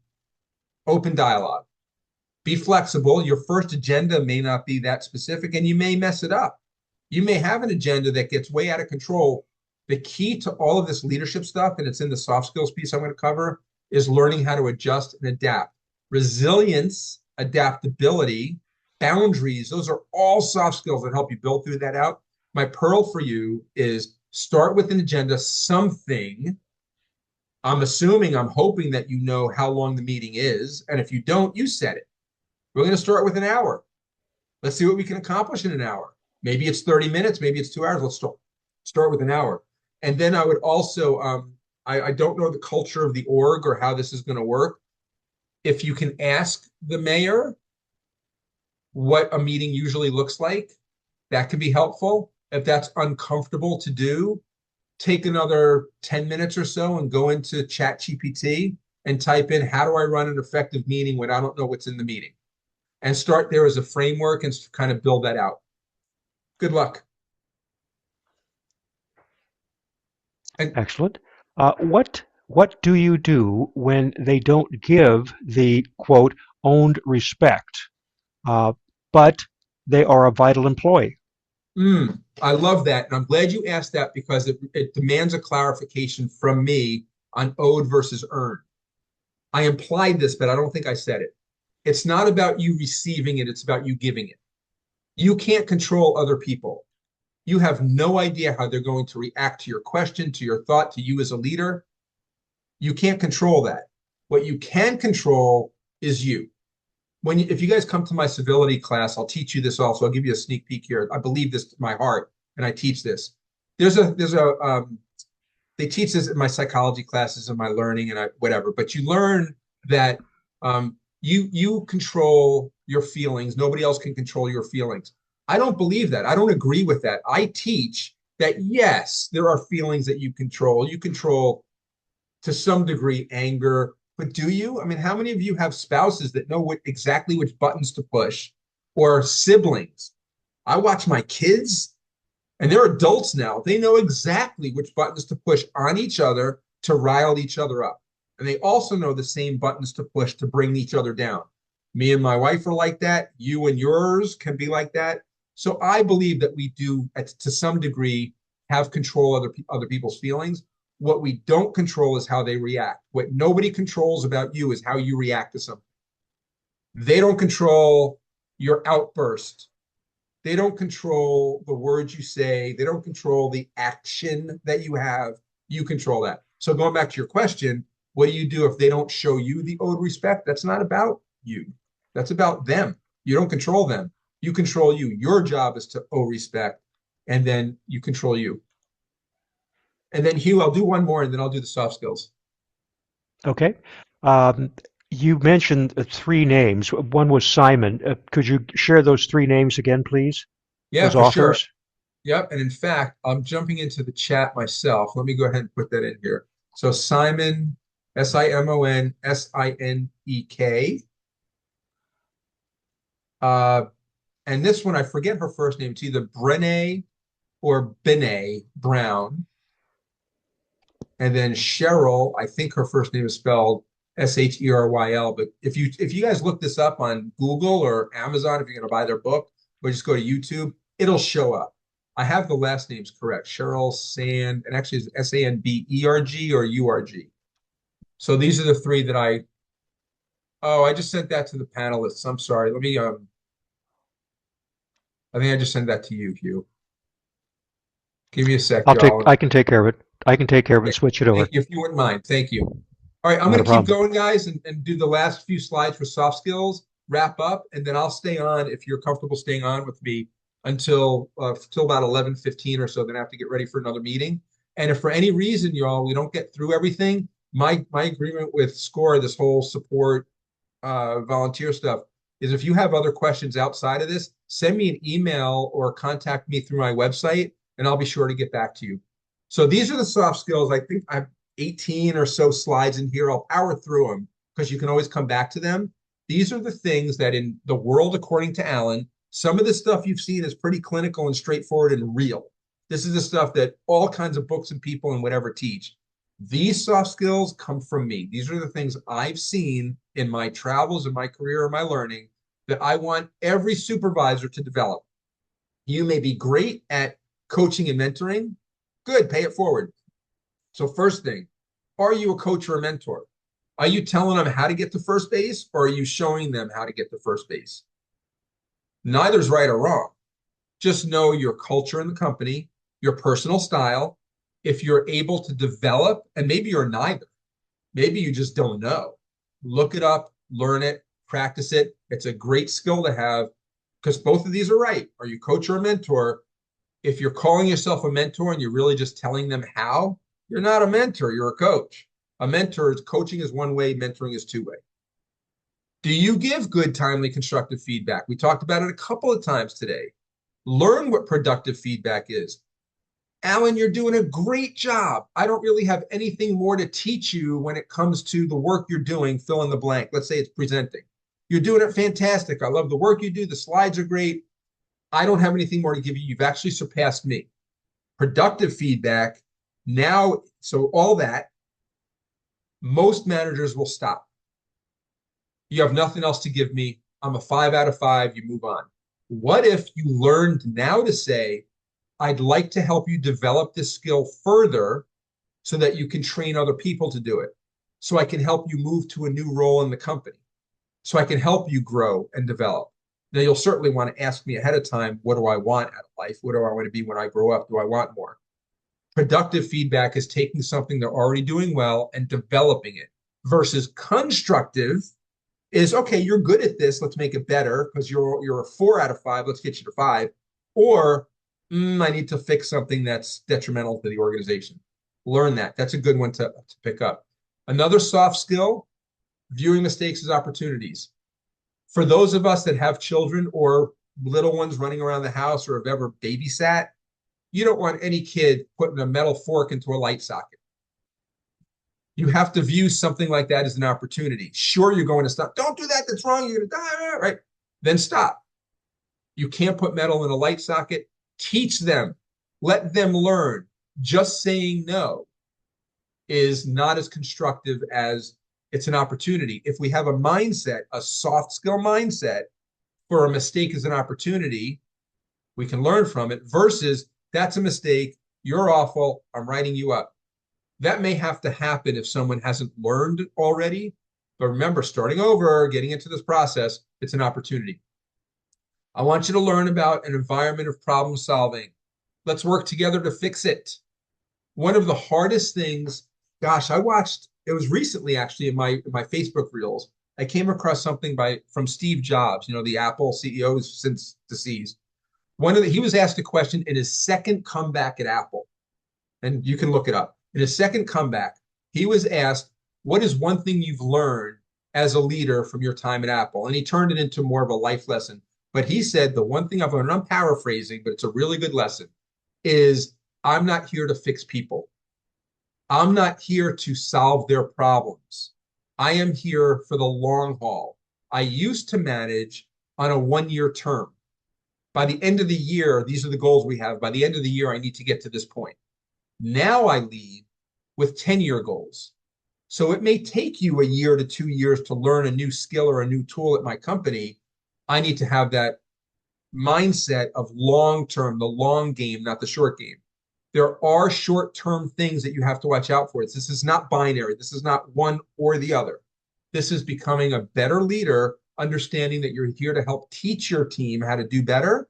open dialogue. Be flexible. Your first agenda may not be that specific and you may mess it up. You may have an agenda that gets way out of control. The key to all of this leadership stuff, and it's in the soft skills piece I'm going to cover, is learning how to adjust and adapt. Resilience, adaptability, boundaries, those are all soft skills that help you build through that out. My pearl for you is start with an agenda, something. I'm hoping that you know how long the meeting is. And if you don't, you set it. We're going to start with an hour. Let's see what we can accomplish in an hour. Maybe it's 30 minutes, maybe it's 2 hours. Let's start with an hour. And then I would also, I don't know the culture of the org or how this is going to work. If you can ask the mayor what a meeting usually looks like, that can be helpful. If that's uncomfortable to do, take another 10 minutes or so and go into ChatGPT and type in, how do I run an effective meeting when I don't know what's in the meeting? And start there as a framework and kind of build that out. Good luck. Excellent. What do you do when they don't give the quote owned respect, but they are a vital employee? I love that. And I'm glad you asked that because it demands a clarification from me on owed versus earned. I implied this, but I don't think I said it. It's not about you receiving it. It's about you giving it. You can't control other people. You have no idea how they're going to react to your question, to your thought, to you as a leader. You can't control that. What you can control is you. If you guys come to my civility class, I'll teach you this also. I'll give you a sneak peek here. I believe this to my heart, and I teach this. They teach this in my psychology classes and my learning and whatever. But you learn that you control your feelings. Nobody else can control your feelings. I don't believe that. I don't agree with that. I teach that, yes, there are feelings that you control. You control, to some degree, anger. But do you? I mean, how many of you have spouses that know exactly which buttons to push, or siblings? I watch my kids, and they're adults now. They know exactly which buttons to push on each other to rile each other up. And they also know the same buttons to push to bring each other down. Me and my wife are like that. You and yours can be like that. So I believe that we do, to some degree, have control of other people's feelings. What we don't control is how they react. What nobody controls about you is how you react to something. They don't control your outburst. They don't control the words you say. They don't control the action that you have. You control that. So going back to your question, what do you do if they don't show you the owed respect? That's not about you. That's about them. You don't control them. You control you. Your job is to owe respect, and then you control you. And then Hugh, I'll do one more, and then I'll do the soft skills. Okay. You mentioned 3 names. One was Simon. Could you share those 3 names again, please? Yeah, Those for sure. authors? Yep. And in fact, I'm jumping into the chat myself. Let me go ahead and put that in here. So Simon, Simonsinek. And this one, I forget her first name. It's either Brene or Bene Brown. And then Cheryl, I think her first name is spelled Sheryl. But if you guys look this up on Google or Amazon, if you're going to buy their book, or just go to YouTube, it'll show up. I have the last names correct. Cheryl Sand, and actually it's Sanberg or URG. So these are the 3 that I just sent that to the panelists. I'm sorry. Let me, I think I just sent that to you, Hugh. Give me a sec. I can take care of it. I can take care of it. Switch it over. If you wouldn't mind. Thank you. All right, I'm Not going a to keep problem. going, guys, and do the last few slides for soft skills. wrap up, and then I'll stay on if you're comfortable staying on with me till about 11:15 or so. Then I have to get ready for another meeting. And if for any reason, y'all, we don't get through everything, my agreement with SCORE, this whole support volunteer stuff, is if you have other questions outside of this, send me an email or contact me through my website, and I'll be sure to get back to you. So these are the soft skills. I think I've 18 or so slides in here. I'll power through them because you can always come back to them. These are the things that in the world, according to Alan, some of the stuff you've seen is pretty clinical and straightforward and real. This is the stuff that all kinds of books and people and whatever teach. These soft skills come from me. These are the things I've seen in my travels, in my career, and my learning that I want every supervisor to develop. You may be great at coaching and mentoring. Good, pay it forward. So first thing, are you a coach or a mentor? Are you telling them how to get to first base, or are you showing them how to get to first base? Neither's right or wrong. Just know your culture in the company, your personal style. If you're able to develop, and maybe you're neither, maybe you just don't know. Look it up, learn it, practice it. It's a great skill to have because both of these are right. Are you coach or a mentor? If you're calling yourself a mentor and you're really just telling them how, you're not a mentor, you're a coach. A mentor is coaching is one way, mentoring is two way. Do you give good, timely, constructive feedback? We talked about it a couple of times today. Learn what productive feedback is. Alan, you're doing a great job. I don't really have anything more to teach you when it comes to the work you're doing, fill in the blank. Let's say it's presenting. You're doing it fantastic. I love the work you do. The slides are great. I don't have anything more to give you. You've actually surpassed me. Productive feedback. Now, so all that, most managers will stop. You have nothing else to give me. I'm a 5 out of 5. You move on. What if you learned now to say, I'd like to help you develop this skill further so that you can train other people to do it. So I can help you move to a new role in the company. So I can help you grow and develop. Now, you'll certainly want to ask me ahead of time, what do I want out of life? What do I want to be when I grow up? Do I want more? Productive feedback is taking something they're already doing well and developing it versus constructive is, okay, you're good at this. Let's make it better because you're a 4 out of 5. Let's get you to 5. Or I need to fix something that's detrimental to the organization. Learn that. That's a good one to pick up. Another soft skill, viewing mistakes as opportunities. For those of us that have children or little ones running around the house or have ever babysat, you don't want any kid putting a metal fork into a light socket. You have to view something like that as an opportunity. Sure, you're going to stop. Don't do that. That's wrong. You're going to die. Right? Then stop. You can't put metal in a light socket. Teach them. Let them learn. Just saying no is not as constructive as it's an opportunity. If we have a mindset, a soft skill mindset for a mistake as an opportunity, we can learn from it versus that's a mistake. You're awful. I'm writing you up. That may have to happen if someone hasn't learned already. But remember, starting over, getting into this process, it's an opportunity. I want you to learn about an environment of problem solving. Let's work together to fix it. One of the hardest things, gosh, I watched, it was recently actually in my Facebook reels, I came across something from Steve Jobs, the Apple CEO who's since deceased. He was asked a question in his second comeback at Apple, and you can look it up. In his second comeback, he was asked, what is one thing you've learned as a leader from your time at Apple? And he turned it into more of a life lesson. But he said, the one thing I've learned, and I'm paraphrasing, but it's a really good lesson, is I'm not here to fix people. I'm not here to solve their problems. I am here for the long haul. I used to manage on a 1-year term. By the end of the year, these are the goals we have. By the end of the year, I need to get to this point. Now I lead with 10-year goals. So it may take you a year to 2 years to learn a new skill or a new tool at my company. I need to have that mindset of long-term, the long game, not the short game. There are short-term things that you have to watch out for. This is not binary. This is not one or the other. This is becoming a better leader, understanding that you're here to help teach your team how to do better.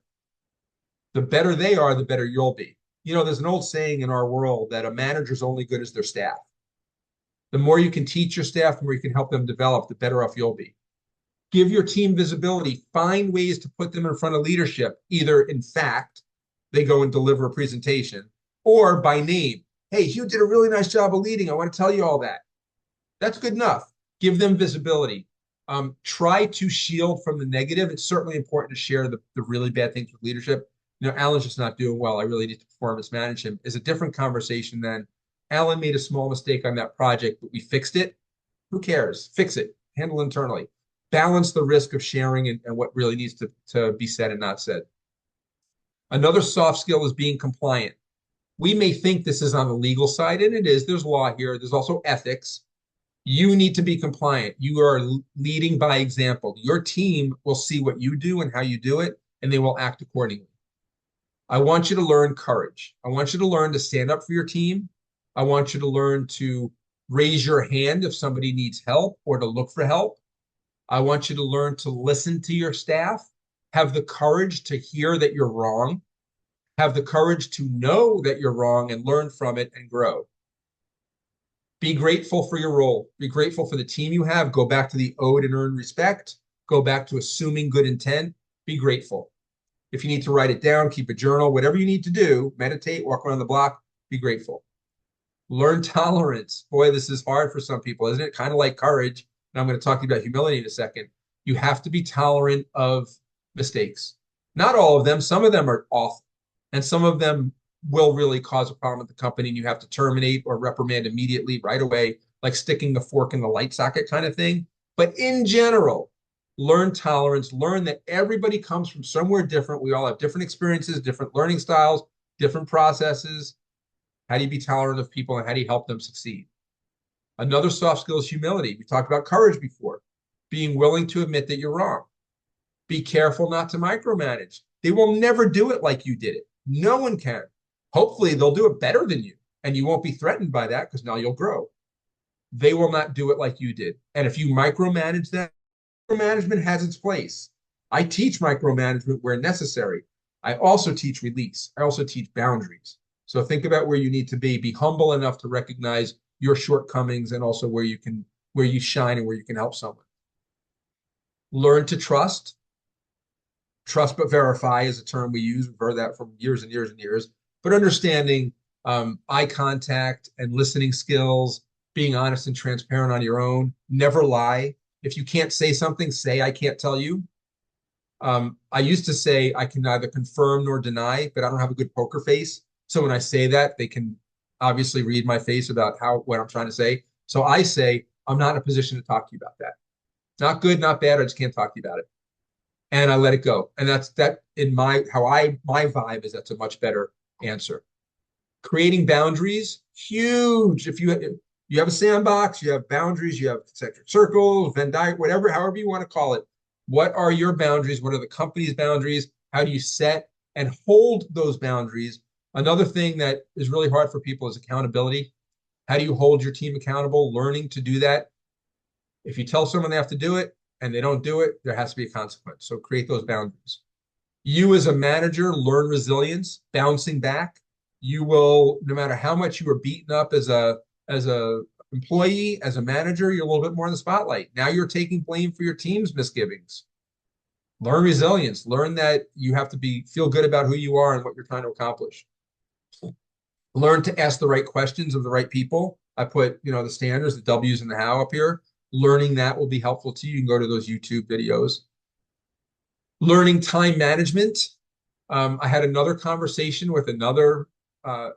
The better they are, the better you'll be. There's an old saying in our world that a manager's only good as their staff. The more you can teach your staff, the more you can help them develop, the better off you'll be. Give your team visibility. Find ways to put them in front of leadership, either in fact, they go and deliver a presentation, or by name. Hey, you did a really nice job of leading. I want to tell you all that. That's good enough. Give them visibility. Try to shield from the negative. It's certainly important to share the really bad things with leadership. Alan's just not doing well. I really need to performance manage him. Is a different conversation than Alan made a small mistake on that project, but we fixed it. Who cares? Fix it. Handle internally. Balance the risk of sharing and what really needs to be said and not said. Another soft skill is being compliant. We may think this is on the legal side, and it is. There's law here. There's also ethics. You need to be compliant. You are leading by example. Your team will see what you do and how you do it, and they will act accordingly. I want you to learn courage. I want you to learn to stand up for your team. I want you to learn to raise your hand if somebody needs help or to look for help. I want you to learn to listen to your staff, have the courage to hear that you're wrong, have the courage to know that you're wrong and learn from it and grow. Be grateful for your role. Be grateful for the team you have. Go back to the owed and earned respect. Go back to assuming good intent. Be grateful. If you need to write it down, keep a journal, whatever you need to do, meditate, walk around the block, be grateful. Learn tolerance. Boy, this is hard for some people, isn't it? Kind of like courage. And I'm going to talk to you about humility in a second. You have to be tolerant of mistakes. Not all of them. Some of them are awful. And some of them will really cause a problem at the company and you have to terminate or reprimand immediately right away, like sticking the fork in the light socket kind of thing. But in general, learn tolerance, learn that everybody comes from somewhere different. We all have different experiences, different learning styles, different processes. How do you be tolerant of people and how do you help them succeed? Another soft skill is humility. We talked about courage before, being willing to admit that you're wrong. Be careful not to micromanage. They will never do it like you did it. No one can. Hopefully they'll do it better than you and you won't be threatened by that because now you'll grow. They will not do it like you did. And if you micromanage them, micromanagement has its place. I teach micromanagement where necessary. I also teach release. I also teach boundaries. So think about where you need to be. Be humble enough to recognize your shortcomings and also where you shine and where you can help someone. Learn to trust. Trust but verify is a term we use. We've heard that from years and years and years. But understanding eye contact and listening skills, being honest and transparent on your own, never lie. If you can't say something, say, I can't tell you. I used to say I can neither confirm nor deny, but I don't have a good poker face. So when I say that, they can obviously read my face about what I'm trying to say. So I say, I'm not in a position to talk to you about that. Not good, not bad. I just can't talk to you about it. And I let it go. And that's that in my vibe is that's a much better answer. Creating boundaries, huge. If you have a sandbox, you have boundaries, you have concentric circles, Venn diagram, whatever, however you want to call it. What are your boundaries? What are the company's boundaries? How do you set and hold those boundaries? Another thing that is really hard for people is accountability. How do you hold your team accountable? Learning to do that. If you tell someone they have to do it and they don't do it, there has to be a consequence. So create those boundaries. You as a manager, learn resilience, bouncing back. You will, no matter how much you were beaten up as a employee, as a manager, you're a little bit more in the spotlight. Now you're taking blame for your team's misgivings. Learn resilience. Learn that you have to feel good about who you are and what you're trying to accomplish. Learn to ask the right questions of the right people. I put, the standards, the W's and the how up here. Learning that will be helpful to you. You can go to those YouTube videos. Learning time management. I had another conversation with another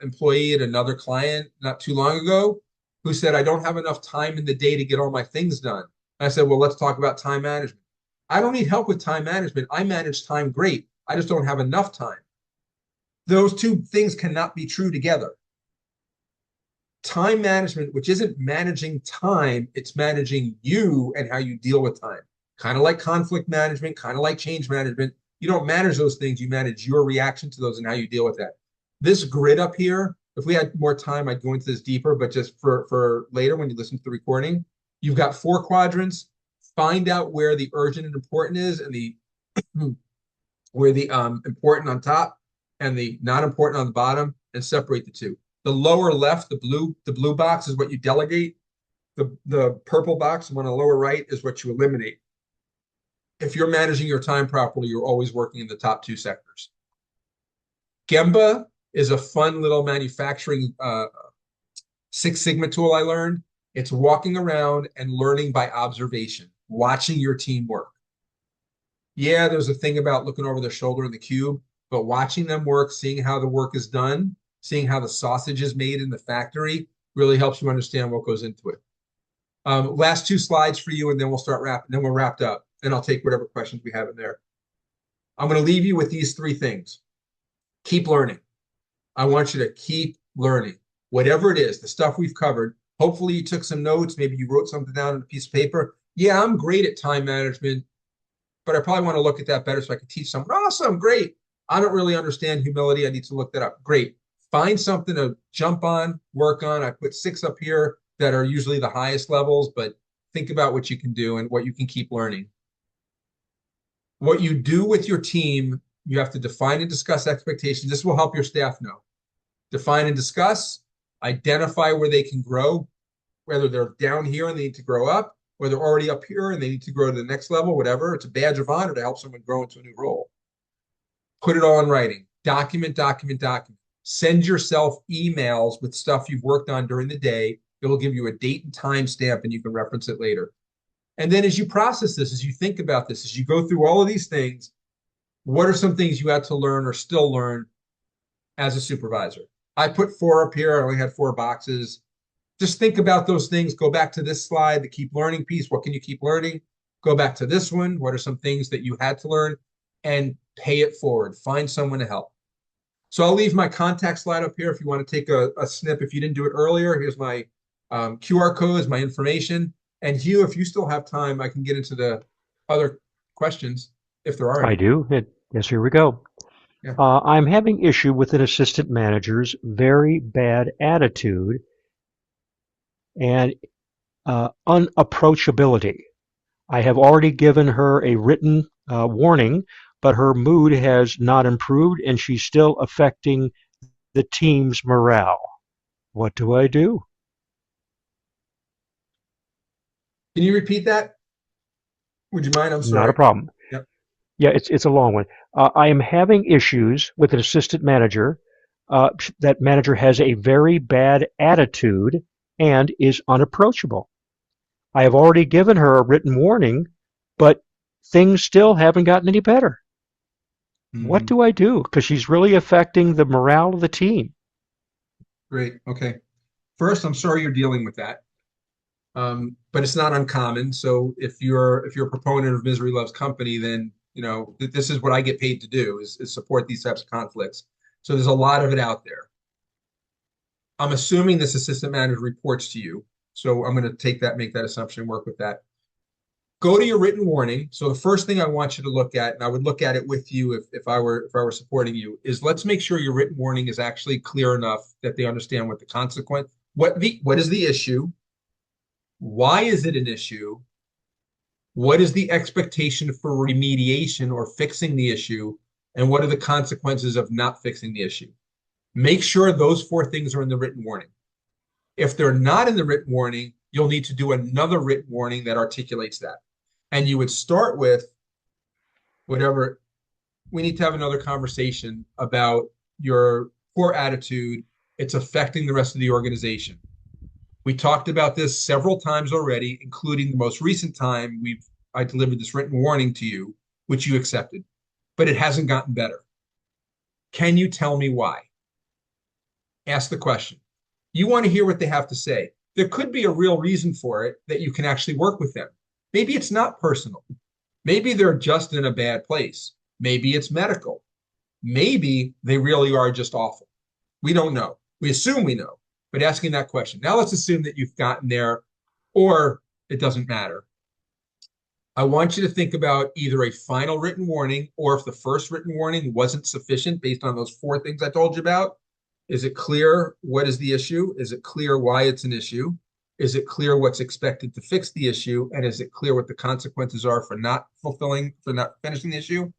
employee at another client not too long ago who said, I don't have enough time in the day to get all my things done. And I said, well, let's talk about time management. I don't need help with time management. I manage time great. I just don't have enough time. Those two things cannot be true together. Time management, which isn't managing time, it's managing you and how you deal with time. Kind of like conflict management, kind of like change management. You don't manage those things, you manage your reaction to those and how you deal with that. This grid up here, if we had more time, I'd go into this deeper, but just for later when you listen to the recording, you've got 4 quadrants. Find out where the urgent and important is and where the important on top and the not important on the bottom, and separate the two. The lower left, the blue box is what you delegate. The purple box, the one on the lower right, is what you eliminate. if you're managing your time properly, you're always working in the top two sectors. Gemba is a fun little manufacturing Six Sigma tool I learned. It's walking around and learning by observation, watching your team work. Yeah, there's a thing about looking over their shoulder in the cube, but watching them work, seeing how the work is done, seeing how the sausage is made in the factory really helps you understand what goes into it. Last two slides for you, and then we'll start wrapping. Then we're wrapped up, and I'll take whatever questions we have in there. I'm going to leave you with these three things. Keep learning. I want you to keep learning. Whatever it is, the stuff we've covered, hopefully you took some notes. Maybe you wrote something down on a piece of paper. Yeah, I'm great at time management, but I probably want to look at that better so I can teach someone. Awesome, great. I don't really understand humility. I need to look that up. Great. Find something to jump on, work on. I put 6 up here that are usually the highest levels, but think about what you can do and what you can keep learning. What you do with your team, you have to define and discuss expectations. This will help your staff know. Define and discuss, identify where they can grow, whether they're down here and they need to grow up, or they're already up here and they need to grow to the next level, whatever. It's a badge of honor to help someone grow into a new role. Put it all in writing. Document, document, document. Send yourself emails with stuff you've worked on during the day. It will give you a date and time stamp, and you can reference it later. And then as you process this, as you think about this, as you go through all of these things, what are some things you had to learn or still learn as a supervisor? I put 4 up here. I only had 4 boxes. Just think about those things. Go back to this slide, the keep learning piece. What can you keep learning? Go back to this one. What are some things that you had to learn? And pay it forward. Find someone to help. So I'll leave my contact slide up here if you want to take a snip. If you didn't do it earlier, here's my QR codes, my information. And Hugh, if you still have time, I can get into the other questions if there are I any. do. Yes, here we go. Yeah. I'm having issue with an assistant manager's very bad attitude and unapproachability. I have already given her a written warning, but her mood has not improved and she's still affecting the team's morale. What do I do? Can you repeat that? Would you mind? I'm Not a sorry. problem. Yep. Yeah, it's a long one. I am having issues with an assistant manager. That manager has a very bad attitude and is unapproachable. I have already given her a written warning, but things still haven't gotten any better. What Mhm. do I do? Because she's really affecting the morale of the team. Great. Okay. First, I'm sorry you're dealing with that. But it's not uncommon. So if you're a proponent of misery loves company, then this is what I get paid to do is support these types of conflicts. So there's a lot of it out there. I'm assuming this assistant manager reports to you. So I'm going to make that assumption, work with that. Go to your written warning. So the first thing I want you to look at, and I would look at it with you if I were supporting you, is let's make sure your written warning is actually clear enough that they understand what the consequence, what is the issue, why is it an issue, what is the expectation for remediation or fixing the issue, and what are the consequences of not fixing the issue. Make sure those 4 things are in the written warning. If they're not in the written warning, you'll need to do another written warning that articulates that. And you would start with whatever. We need to have another conversation about your poor attitude. It's affecting the rest of the organization. We talked about this several times already, including the most recent time I delivered this written warning to you, which you accepted, but it hasn't gotten better. Can you tell me why? Ask the question. You want to hear what they have to say. There could be a real reason for it that you can actually work with them. Maybe it's not personal. Maybe they're just in a bad place. Maybe it's medical. Maybe they really are just awful. We don't know. We assume we know, but asking that question. Now let's assume that you've gotten there or it doesn't matter. I want you to think about either a final written warning or if the first written warning wasn't sufficient based on those 4 things I told you about. Is it clear what is the issue? Is it clear why it's an issue? Is it clear what's expected to fix the issue? And is it clear what the consequences are for not finishing the issue?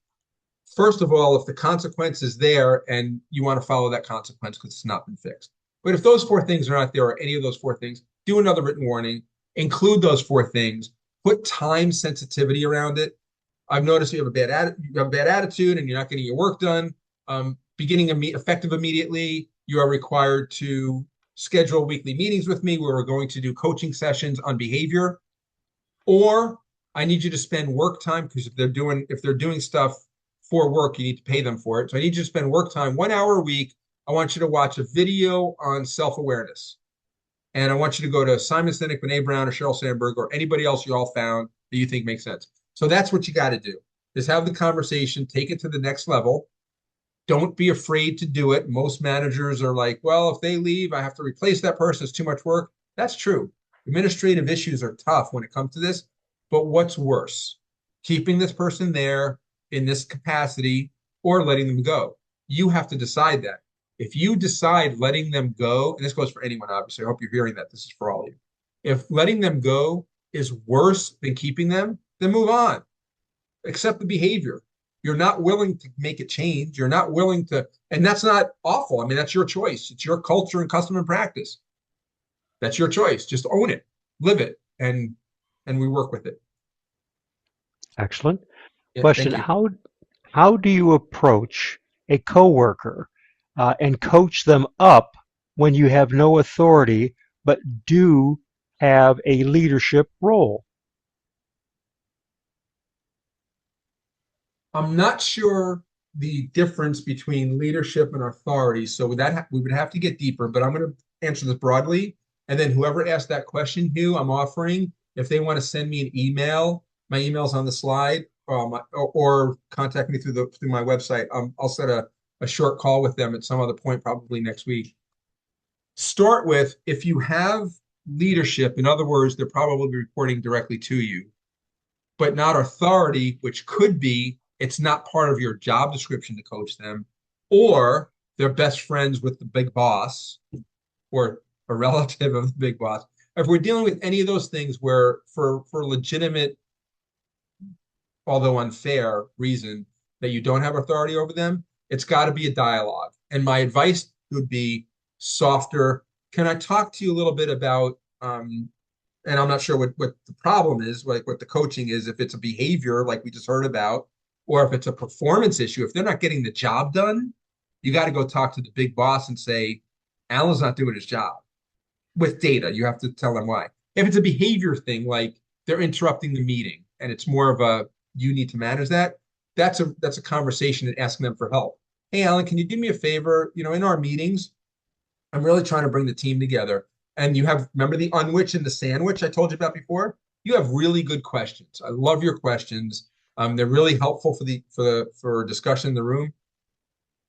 First of all, if the consequence is there and you want to follow that consequence because it's not been fixed. But if those 4 things are not there or any of those 4 things, do another written warning, include those 4 things, put time sensitivity around it. I've noticed you have a bad attitude and you're not getting your work done. Beginning effective immediately, you are required to schedule weekly meetings with me where we're going to do coaching sessions on behavior. Or I need you to spend work time because if they're doing stuff for work, you need to pay them for it. So I need you to spend work time 1 hour a week. I want you to watch a video on self-awareness. And I want you to go to Simon Sinek, Brene Brown, or Sheryl Sandberg, or anybody else you all found that you think makes sense. So that's what you got to do, is have the conversation, take it to the next level. Don't be afraid to do it. Most managers are like, well, if they leave, I have to replace that person. It's too much work. That's true. Administrative issues are tough when it comes to this. But what's worse? Keeping this person there in this capacity or letting them go? You have to decide that. If you decide letting them go, and this goes for anyone, obviously, I hope you're hearing that. This is for all of you. If letting them go is worse than keeping them, then move on. Accept the behavior. You're not willing to make it change. You're not willing to, and that's not awful. I mean, that's your choice. It's your culture and custom and practice. That's your choice. Just own it, live it, and we work with it. Excellent. Yeah, Question: thank you. How do you approach a coworker and coach them up when you have no authority but do have a leadership role? I'm not sure the difference between leadership and authority, so that we would have to get deeper, but I'm going to answer this broadly. And then whoever asked that question, Hugh, I'm offering, if they want to send me an email, my email's on the slide, or contact me through my website. I'll set a short call with them at some other point, probably next week. Start with, if you have leadership, in other words, they're probably reporting directly to you, but not authority, which could be it's not part of your job description to coach them, or they're best friends with the big boss or a relative of the big boss. If we're dealing with any of those things where for legitimate, although unfair reason that you don't have authority over them, it's got to be a dialogue. And my advice would be softer. Can I talk to you a little bit about and I'm not sure what the problem is, like what the coaching is, if it's a behavior like we just heard about, or if it's a performance issue. If they're not getting the job done, you got to go talk to the big boss and say, Alan's not doing his job with data. You have to tell them why. If it's a behavior thing, like they're interrupting the meeting and it's more of a, you need to manage that. That's a conversation and asking them for help. Hey, Alan, can you do me a favor? In our meetings, I'm really trying to bring the team together. And remember the unwich and the sandwich I told you about before? You have really good questions. I love your questions. They're really helpful for discussion in the room.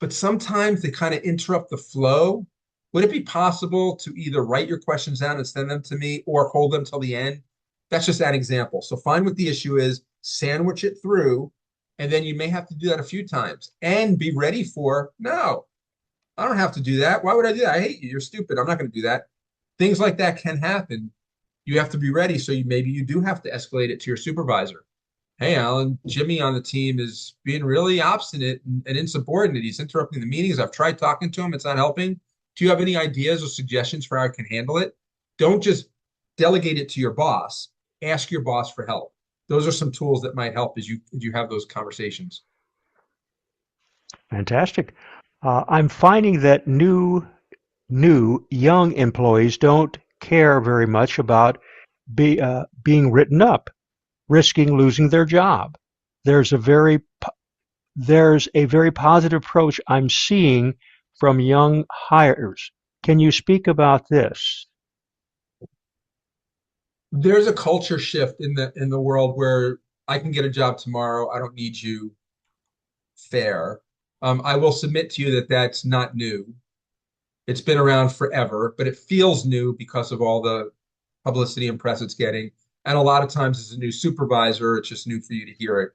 But sometimes they kind of interrupt the flow. Would it be possible to either write your questions down and send them to me or hold them till the end? That's just an example. So find what the issue is, sandwich it through, and then you may have to do that a few times and be ready for, no, I don't have to do that. Why would I do that? I hate you. You're stupid. I'm not going to do that. Things like that can happen. You have to be ready. So maybe you do have to escalate it to your supervisor. Hey, Alan, Jimmy on the team is being really obstinate and insubordinate. He's interrupting the meetings. I've tried talking to him. It's not helping. Do you have any ideas or suggestions for how I can handle it? Don't just delegate it to your boss. Ask your boss for help. Those are some tools that might help as you have those conversations. Fantastic. I'm finding that new young employees don't care very much about being written up, risking losing their job. There's a very positive approach I'm seeing from young hires. Can you speak about this? There's a culture shift in the world where I can get a job tomorrow. I don't need you. Fair. I will submit to you that that's not new. It's been around forever, but it feels new because of all the publicity and press it's getting. And a lot of times, as a new supervisor, it's just new for you to hear it.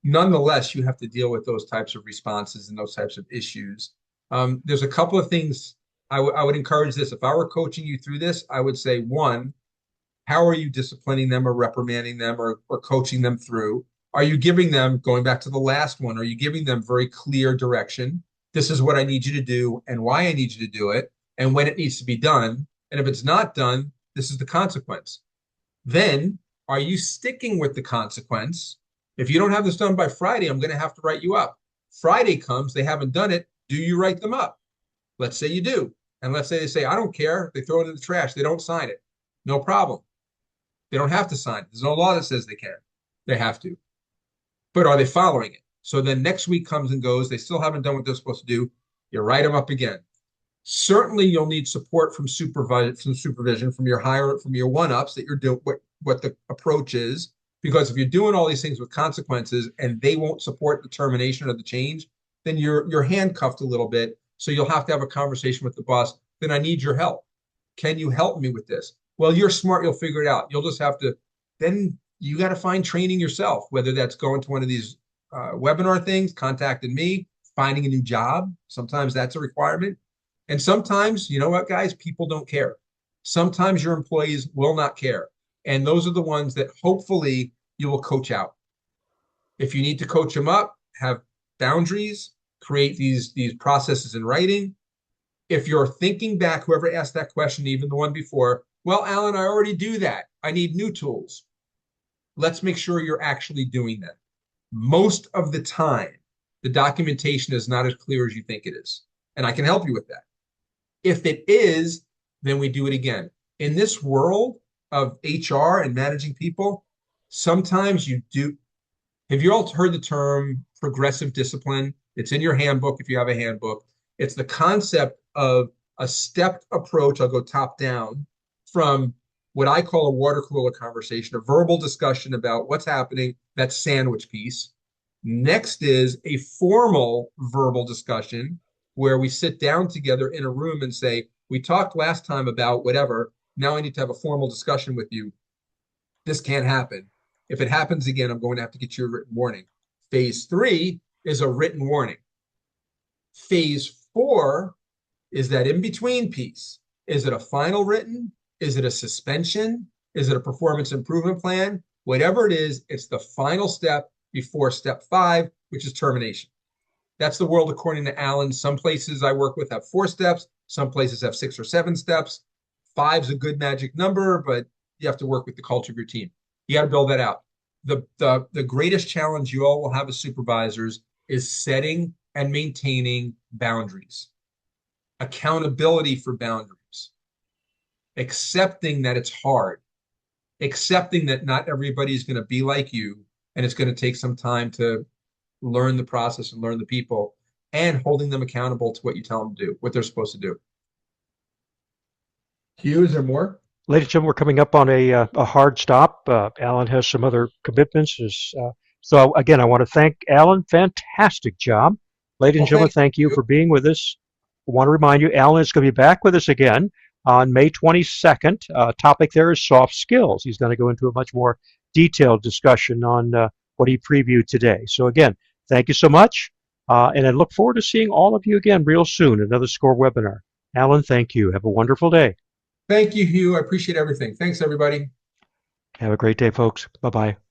Nonetheless, you have to deal with those types of responses and those types of issues. There's a couple of things I would encourage this. If I were coaching you through this, I would say, one, how are you disciplining them or reprimanding them or coaching them through? Are you giving them, going back to the last one, are you giving them very clear direction? This is what I need you to do and why I need you to do it and when it needs to be done. And if it's not done, this is the consequence. Then, are you sticking with the consequence If you don't have this done by Friday, I'm going to have to write you up. Friday comes, they haven't done it. Do you write them up? Let's say you do. And let's say they say, I don't care. They throw it in the trash. They don't sign it. No problem. They don't have to sign it. There's no law that says they can. They have to. But are they following it? So then next week comes and goes. They still haven't done what they're supposed to do. You write them up again. Certainly, you'll need support from supervision, from your higher, from your one-ups that you're doing what the approach is. Because if you're doing all these things with consequences and they won't support the termination of the change, then you're handcuffed a little bit. So you'll have to have a conversation with the boss. Then I need your help. Can you help me with this? Well, you're smart. You'll figure it out. You'll just have to. Then you got to find training yourself. Whether that's going to one of these webinar things, contacting me, finding a new job. Sometimes that's a requirement. And sometimes, you know what, guys, people don't care. Sometimes your employees will not care. And those are the ones that hopefully you will coach out. If you need to coach them up, have boundaries, create these processes in writing. If you're thinking back, whoever asked that question, even the one before, well, Alan, I already do that. I need new tools. Let's make sure you're actually doing that. Most of the time, the documentation is not as clear as you think it is. And I can help you with that. If it is, then we do it again. In this world of HR and managing people, sometimes you do. Have you all heard the term progressive discipline? It's in your handbook if you have a handbook. It's the concept of a stepped approach. I'll go top down from what I call a water cooler conversation, a verbal discussion about what's happening, that sandwich piece. Next is a formal verbal discussion where we sit down together in a room and say, we talked last time about whatever. Now I need to have a formal discussion with you. This can't happen. If it happens again, I'm going to have to get you a written warning. Phase 3 is a written warning. Phase 4 is that in-between piece. Is it a final written? Is it a suspension? Is it a performance improvement plan? Whatever it is, it's the final step before step 5, which is termination. That's the world according to Alan. Some places I work with have 4 steps. Some places have 6 or 7 steps. 5's a good magic number, but you have to work with the culture of your team. You got to build that out. The greatest challenge you all will have as supervisors is setting and maintaining boundaries, accountability for boundaries, accepting that it's hard, accepting that not everybody is going to be like you, and it's going to take some time to learn the process and learn the people, and holding them accountable to what you tell them to do, what they're supposed to do. Hugh, is there more? Ladies and gentlemen, we're coming up on a hard stop. Alan has some other commitments. So again, I want to thank Alan. Fantastic job. Ladies and gentlemen, thank you for being with us. I want to remind you, Alan is going to be back with us again on May 22nd. Topic there is soft skills. He's going to go into a much more detailed discussion on what he previewed today. So again, thank you so much. And I look forward to seeing all of you again real soon, another SCORE webinar. Alan, thank you. Have a wonderful day. Thank you, Hugh. I appreciate everything. Thanks, everybody. Have a great day, folks. Bye-bye.